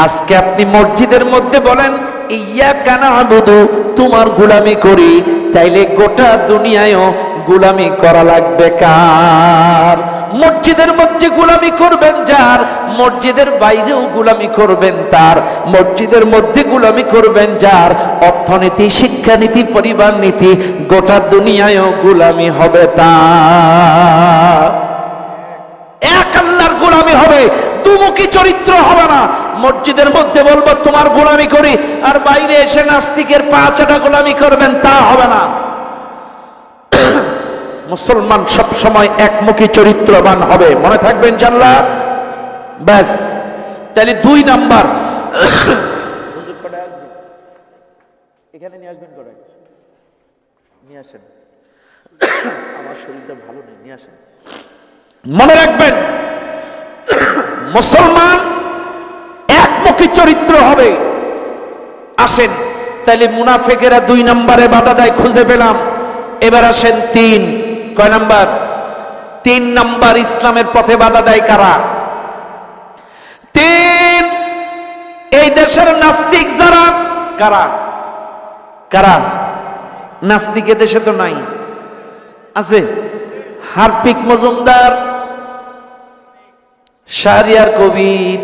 আজকে আপনি মসজিদের মধ্যে বলেন ইয়াকা না'বুদু, তোমার গোলামি করি, তাইলে গোটা দুনিয়ায়ও গোলামি করা লাগবে কার? মসজিদের মধ্যে গোলামি করবেন যার, মসজিদের বাইরেও গোলামি করবেন তার। মসজিদের মধ্যে গোলামি করবেন যার, অর্থনীতি, শিক্ষানীতি, পরিবার নীতি, গোটা দুনিয়ায়ও গোলামি হবে তার। এক আল্লাহর গোলামি হবে, দুমুখী চরিত্র হবে না। মসজিদের মধ্যে বলবো তোমার গোলামি করি, আর বাইরে এসে নাস্তিকের পা চাটা গোলামি করবেন, তা হবে না। মুসলমান সব সময় একমুখী চরিত্রবান হবে, মনে থাকবেন ইনশাআল্লাহ। ব্যাস, তাহলে 2 নাম্বার, এখানে নিয়ে আসবেন, করে নিয়ে আসেন, আমার শরীরটা ভালো নেই, নিয়ে আসেন। মনে রাখবেন মুসলমান একমুখী চরিত্র হবে। আসেন তাহলে মুনাফিকেরা 2 নম্বরে বাধা দেয়, খুঁজে পেলাম। এবার আসেন 3, কয় নাম্বার? 3 নাম্বার ইসলামের পথে বাধা দেয় কারা? 3, এই দেশের নাস্তিক যারা, কারা কারা? নাস্তিক এ দেশে তো নাই, আছে হারপিক মজুমদার, শাহরিয়ার কবির,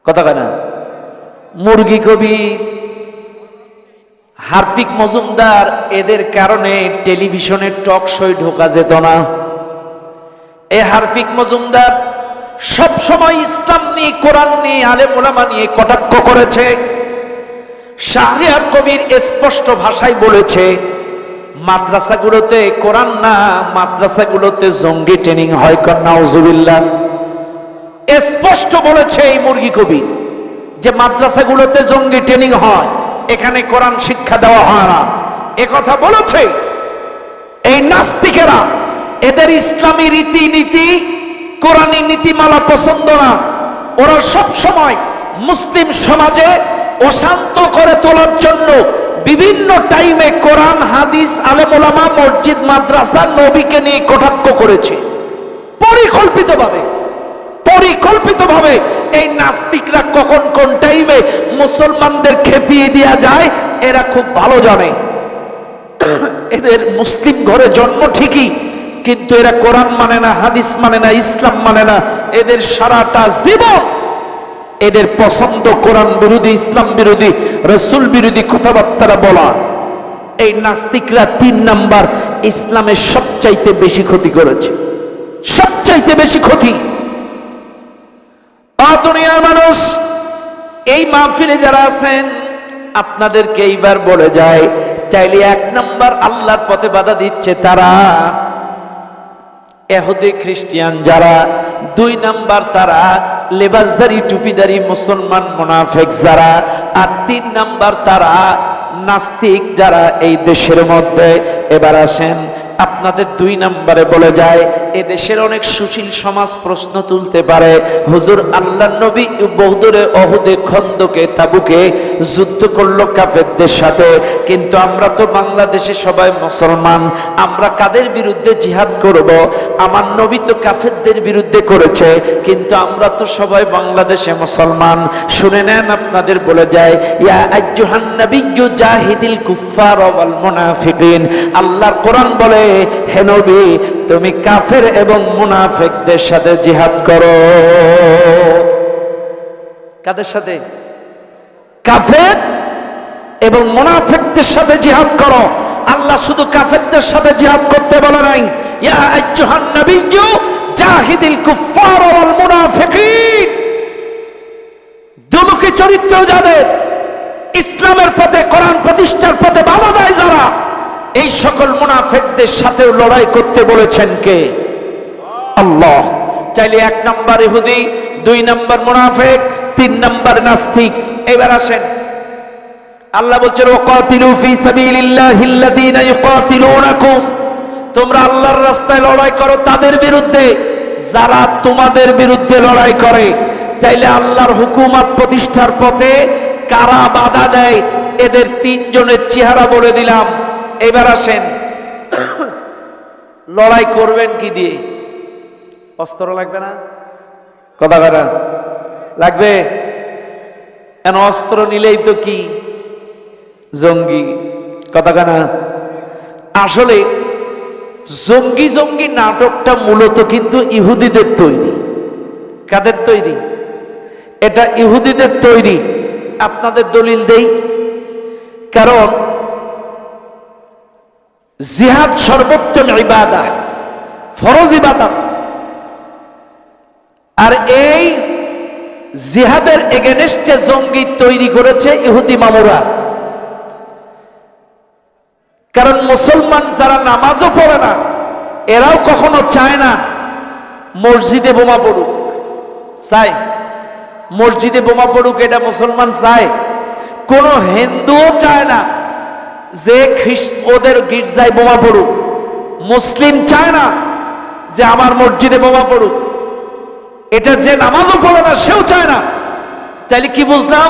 কথা কয় না, মুরগি কবির, হার্দিক মজুমদার, এদের কারণে টেলিভিশনে টক শোয় ঢোকা যেত না। এই হার্দিক মজুমদার সব সময় ইসলাম নিয়ে, কোরআন নিয়ে, আলেম ওলামা নিয়ে কটাক্ষ করেছে। শাহরিয়ার কবির স্পষ্ট ভাষায় বলেছে মাদ্রাসাগুলোতে কোরআন না, মাদ্রাসাগুলোতে জঙ্গি ট্রেনিং হয়। নাউজুবিল্লাহ, স্পষ্ট বলেছে এই মুরগি কবির যে মাদ্রাসাগুলোতে জঙ্গি ট্রেনিং হয়, এখানে কোরআন শিক্ষা দেওয়া হয় না, এ কথা বলেছে। এই নাস্তিকেরা, এদের ইসলামী রীতিনীতি, কোরআনী নীতিমালা পছন্দ না। ওরা সব সময় মুসলিম সমাজে অশান্ত করে তোলার জন্য বিভিন্ন টাইমে কোরআন, হাদিস, আলেম ওলামা, মসজিদ, মাদ্রাসা, নবীকে নিয়ে কটাক্ষ করেছে পরিকল্পিতভাবে। এই নাস্তিকরা কখন কোন টাইমে মুসলমানদের খেপিয়ে দেওয়া যায় এরা খুব ভালো জানে। এদের মুসলিম ঘরে জন্ম ঠিকই, কিন্তু এরা কোরআন মানে না, হাদিস মানে না, ইসলাম মানে না। এদের সারাটা জীবন এদের পছন্দ কোরআন বিরোধী, ইসলাম বিরোধী, রসুল বিরোধী কথাবার্তা বলা। এই নাস্তিকরা 3 নাম্বার ইসলামের সবচাইতে বেশি ক্ষতি করেছে, সবচাইতে বেশি ক্ষতি। দুনিয়ার মানুষ, এই মাহফিলে যারা আছেন আপনাদেরকে এইবার বলে যায়, চাইলে 1 নাম্বার আল্লাহর পথে বাধা দিচ্ছে তারা ইহুদি খ্রিস্টান যারা, 2 নাম্বার তারা লেবাসদারি টুপিদারি মুসলমান মুনাফিক যারা, আর 3 নাম্বার তারা নাস্তিক যারা এই দেশের মধ্যে। এবার আসেন আপনাদের 2 নম্বরে বলে যায়, এ দেশের অনেক সুশীল সমাজ প্রশ্ন তুলতে পারে, হুজুর আল্লাহর নবী বদরে, ওহুদে, খন্দকে, তাবুকে যুদ্ধ করলো কাফেরদের সাথে, কিন্তু আমরা তো বাংলাদেশে সবাই মুসলমান, আমরা কাদের বিরুদ্ধে জিহাদ করব? আমার নবী তো কাফেরদের বিরুদ্ধে করেছে, কিন্তু আমরা তো সবাই বাংলাদেশে মুসলমান। শুনে নেন, আপনাদের বলে যায়, ইয়া আইয়ুহান নাবিয়্যু জাহিদিল কুফফার ওয়াল মুনাফিকিন। আল্লাহর কোরআন বলে, হে নবী তুমি কাফের এবং মুনাফিকদের সাথে জিহাদ করো। কাদের সাথে? কাফের এবং মুনাফিকদের সাথে জিহাদ করো। আল্লাহ শুধু কাফেরদের সাথে জিহাদ করতে বলে নাই, ইয়া আইয়ুহান নাবিয়্যু জাহিদিল কুফফার ওয়াল মুনাফিকিন। দুমুখী চরিত্র যাদের, ইসলামের পথে, কোরআন প্রতিষ্ঠার পথে বাধা দেয় যারা, এই সকল মুনাফিকদের সাথেও লড়াই করতে বলেছেন কে? আল্লাহ। চাইলে 1 নাম্বার ইহুদি, 2 নাম্বার মুনাফিক, 3 নাম্বার নাস্তিক। এবার আসেন, আল্লাহ বলছেন, ওয়াকাতিলু ফি সাবিলিল্লাহিল্লাযীনা ইউকাতিলুনাকুম। তোমরা আল্লাহর রাস্তায় লড়াই করো তাদের বিরুদ্ধে যারা তোমাদের বিরুদ্ধে লড়াই করে। চাইলে আল্লাহর হুকুমত প্রতিষ্ঠার পথে কারা বাধা দেয়, এদের 3 জনের চেহারা বলে দিলাম। এবার আসেন, লড়াই করবেন কি দিয়ে? অস্ত্র লাগবে না? কথা বলা লাগবে? কেন অস্ত্র নিলেই তো কি জঙ্গি, কথা না? আসলে জঙ্গি জঙ্গি নাটকটা মূলত কিন্তু ইহুদিদের তৈরি। কাদের তৈরি? এটা ইহুদিদের তৈরি। আপনাদের দলিল দেই, কারণ জিহাদ সর্বোত্তম ইবাদত, ফরজ ইবাদত। আর এই জিহাদের এগেনস্টে জঙ্গি তৈরি করেছে ইহুদি মামুরা। কারণ মুসলমান যারা নামাজও পড়ে না, এরাও কখনো চায় না মসজিদে বোমা পড়ুক। চায় মসজিদে বোমা পড়ুক, এটা মুসলমান চায়? কোন হিন্দুও চায় না যে ওদের গির্জায় বোমা পড়ুক। মুসলিম চায় না যে আমার মসজিদে বোমা পড়ুক। এটা যে নামাজও পড়ে না সেও চায় না। তাইলে কি বুঝলাম?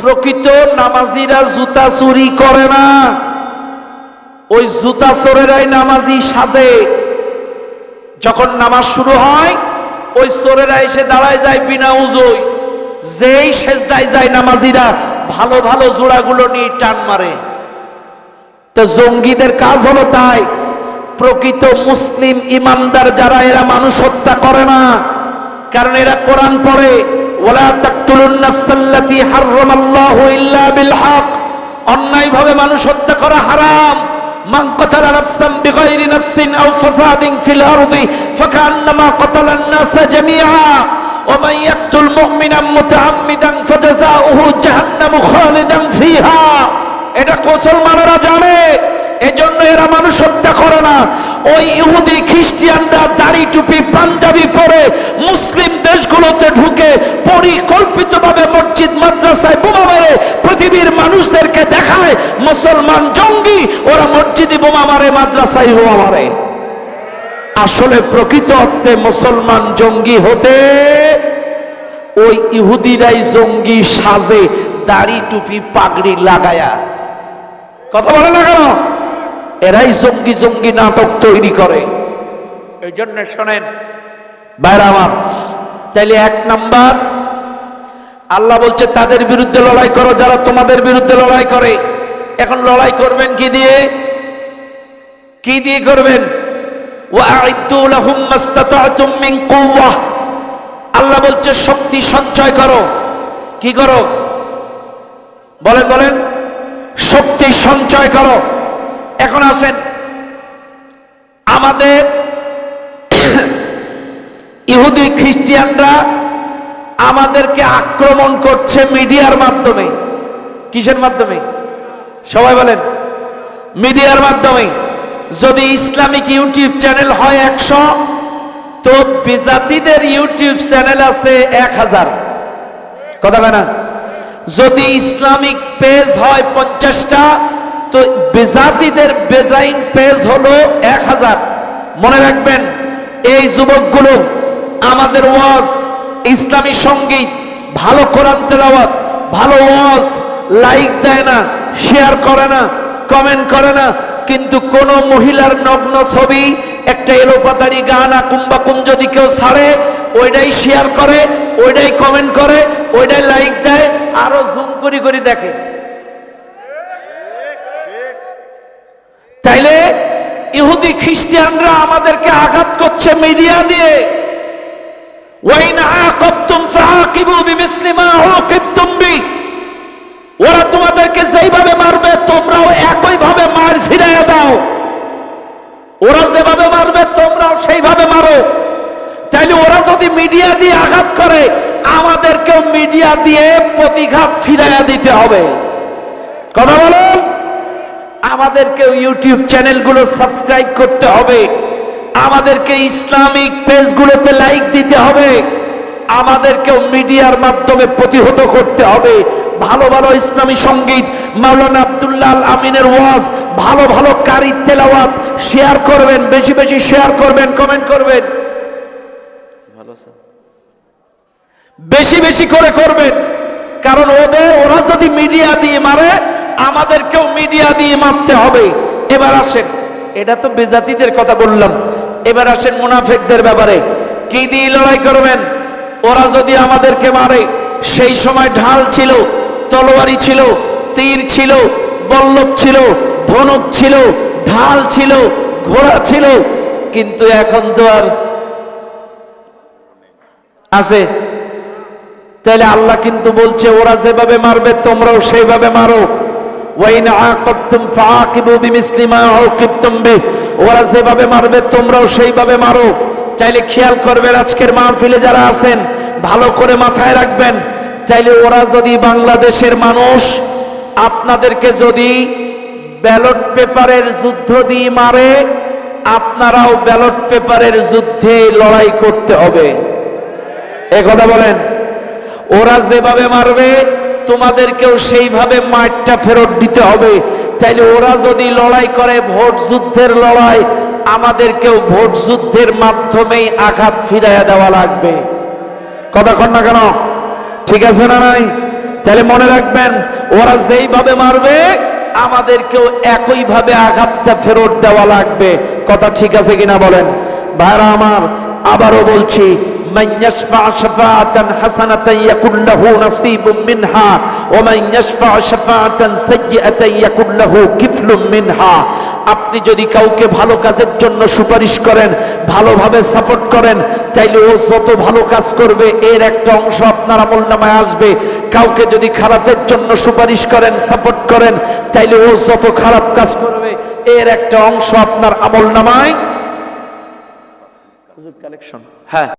প্রকৃত নামাজিরা জুতা চুরি করে না, ওই জুতা চোরেরাই নামাজি সাজে। যখন নামাজ শুরু হয়, ওই চোরেরা এসে দাঁড়ায় যায় বিনা উজুই। যেই সেজদায় যায় নামাজিরা ভালো ভালো জোড়াগুলো নিয়ে টান মারে। তো জঙ্গিদের কাজ হলো তাই। প্রকৃত মুসলিম ইমানদার যারা, এরা মানুষ হত্যা করে না, কারণ এরা কোরআন পড়ে, ওয়ালা তাকতুলুন নাফসাল্লাতী হারামাল্লাহু ইল্লা বিল হক। অন্যায়ভাবে মানুষ হত্যা করা হারাম। মান কাতালা নাফসান বিগাইরি নাফসিন আও ফাসাদিন ফিল আরদি ফাকান্নামা কাতালান নাসা জামিআ ওয়া মান ইয়াকতুল মুমিনান মুতাআম্মিদান ফাজাযাউহু জাহান্নামু খালিদান ফিহা। এটা মুসলমানেরা জানে, এজন্য এরা মানুষ হত্যা করে না। ওই ইহুদি খ্রিস্টানরা দাড়ি টুপি পাঞ্জাবি পরে মুসলিম দেশগুলোতে ঢুকে পরিকল্পিতভাবে মসজিদ মাদ্রাসায় বোমা মারে, পৃথিবীর মানুষদেরকে দেখায় মুসলমান জঙ্গি। ওরা মসজিদে বোমা মারে, মাদ্রাসায় বোমা মারে। আসলে প্রকৃত অর্থে মুসলমান জঙ্গি হতে ওই ইহুদিরাই জঙ্গি সাজে, দাড়ি টুপি পাগড়ি লাগায়া। কথা বলে না কেন? এরাই জঙ্গি জঙ্গি নাটক তৈরি করে। এই জন্য শোনেন ভাইরা আমার, তাইলে এক নাম্বার আল্লাহ বলছে তাদের বিরুদ্ধে লড়াই করো যারা তোমাদের বিরুদ্ধে লড়াই করে। এখন লড়াই করবেন কি দিয়ে? কি দিয়ে করবেন? ওয়া'ইদ্দু লাহুম মাসতাতা'তুম মিন কুওয়াহ। আল্লাহ বলছে শক্তি সঞ্চয় করো। কি করো? বলেন বলেন। শক্তি সঞ্চয় করো। এখন আসেন, আমাদের ইহুদি খ্রিস্টানরা আমাদেরকে আক্রমণ করছে মিডিয়ার মাধ্যমে। কিসের মাধ্যমে? সবাই বলেন। মিডিয়ার মাধ্যমে। যদি ইসলামিক ইউটিউব চ্যানেল হয় 100, তো বিজাতিদের ইউটিউব চ্যানেল আছে 1000। কথা বলে না? যদি ইসলামিক পেজ হয় 50টা, তো বেজাতিদের বেজাইন পেজ হলো 1000। মনে রাখবেন, এই যুবকগুলো আমাদের ওয়াজ, ইসলামী সঙ্গীত, ভালো কোরআন তেলাওয়াত, ভালো ওয়াজ লাইক দেয় না, শেয়ার করে না, কমেন্ট করে না, কিন্তু কোন মহিলার নগ্ন ছবি, একটা এলোপাতাড়ি গান আকুম্বাকুম যদি কেউ ছাড়ে, ওইটাই শেয়ার করে, ওইটাই কমেন্ট করে, ওইটাই লাইক দেয়, আরো জুম করে করে দেখে। তাইলে ইহুদি খ্রিস্টানরা আমাদেরকে আঘাত করছে মিডিয়া দিয়ে। ওয়াইন আকাবতুম ফাআকিবু বিমিসলি মা উকিবতুম বি। ওরা তোমাদেরকে যেইভাবে মারবে তোমরাও একইভাবে মার ফিরিয়ে দাও। ওরা যেভাবে মারবে তোমরাও সেইভাবে মারো। তাইলে ওরা যদি মিডিয়া দিয়ে আঘাত করে, আমাদেরকেও মিডিয়া দিয়ে প্রতিঘাত ফিরিয়ে দিতে হবে। কথা বলুন। আমাদেরকে ইউটিউব চ্যানেলগুলো সাবস্ক্রাইব করতে হবে, আমাদেরকে ইসলামিক পেজগুলোতে লাইক দিতে হবে, আমাদেরকেও মিডিয়ার মাধ্যমে প্রতিহত করতে হবে। ভালো ভালো ইসলামী সঙ্গীত, মাওলানা আব্দুল্লাহ আল আমিনের ওয়াজ, ভালো ভালো কারি তেলাওয়াত শেয়ার করবেন, বেশি বেশি শেয়ার করবেন, কমেন্ট করবেন, বেশি বেশি করে করবেন। কারণ ওরা যদি মিডিয়া দিয়ে মারে, আমাদেরকেও মিডিয়া দিয়ে মারতে হবে। এবার আসেন, এটা তো বেজাতিদের কথা বললাম, এবার আসেন মুনাফিকদের ব্যাপারে। কি দিয়ে লড়াই করবেন? ওরা যদি আমাদেরকে মারে, সেই সময় ঢাল ছিল, তলোয়ারি ছিল, তীর ছিল, বল্লভ ছিল, ধনুক ছিল, ঢাল ছিল, ঘোড়া ছিল, কিন্তু এখন তো আর আছে? তাহলে আল্লাহ কিন্তু বলছে ওরা যেভাবে মারবে তোমরাও সেইভাবে মারো। ওয়াইন আকাবতুম ফাআকিবু বিমিসলি মা উকিবতুম বিহি, ওরা যেভাবে মারবে তোমরাও সেইভাবে মারো। চাইলে খেয়াল করবেন আজকের মাহফিলে যারা আছেন ভালো করে মাথায় রাখবেন, চাইলে ওরা যদি বাংলাদেশের মানুষ আপনাদেরকে যদি ব্যালট পেপারের যুদ্ধ দিয়ে মারে, আপনারাও ব্যালট পেপারের যুদ্ধে লড়াই করতে হবে। এ কথা বলেন। ওরা যেভাবে মারবে তোমাদেরকেও সেইভাবে মারটা ফেরত দিতে হবে। তাইলে ওরা যদি লড়াই করে ভোট যুদ্ধের লড়াই, আমাদেরকেও ভোট যুদ্ধের মাধ্যমেই আঘাত ফিরাইয়া দেওয়া লাগবে। কথা কন না কেন? ঠিক আছে না নাই? তাহলে মনে রাখবেন ওরা যেইভাবে মারবে আমাদেরকেও একইভাবে আঘাতটা ফেরত দেওয়া লাগবে। কথা ঠিক আছে কিনা বলেন? ভাইরা আমার, আবারও বলছি, মান ইয়াশফা শাফাআতান হাসানাতান ইয়াকুল লাহু নাসীবুম মিনহা ওয়া মান ইয়াশফা শাফাআতান সাইয়্যাতান ইয়াকুল লাহু কিফলুম মিনহা। আপনি যদি কাউকে ভালো কাজের জন্য সুপারিশ করেন, ভালোভাবে সাপোর্ট করেন, তাইলে ও যত ভালো কাজ করবে এর একটা অংশ আপনার আমলনামায় আসবে। কাউকে যদি খারাপের জন্য সুপারিশ করেন, সাপোর্ট করেন, তাইলে ও যত খারাপ কাজ করবে এর একটা অংশ আপনার আমলনামায়। কালেকশন, হ্যাঁ।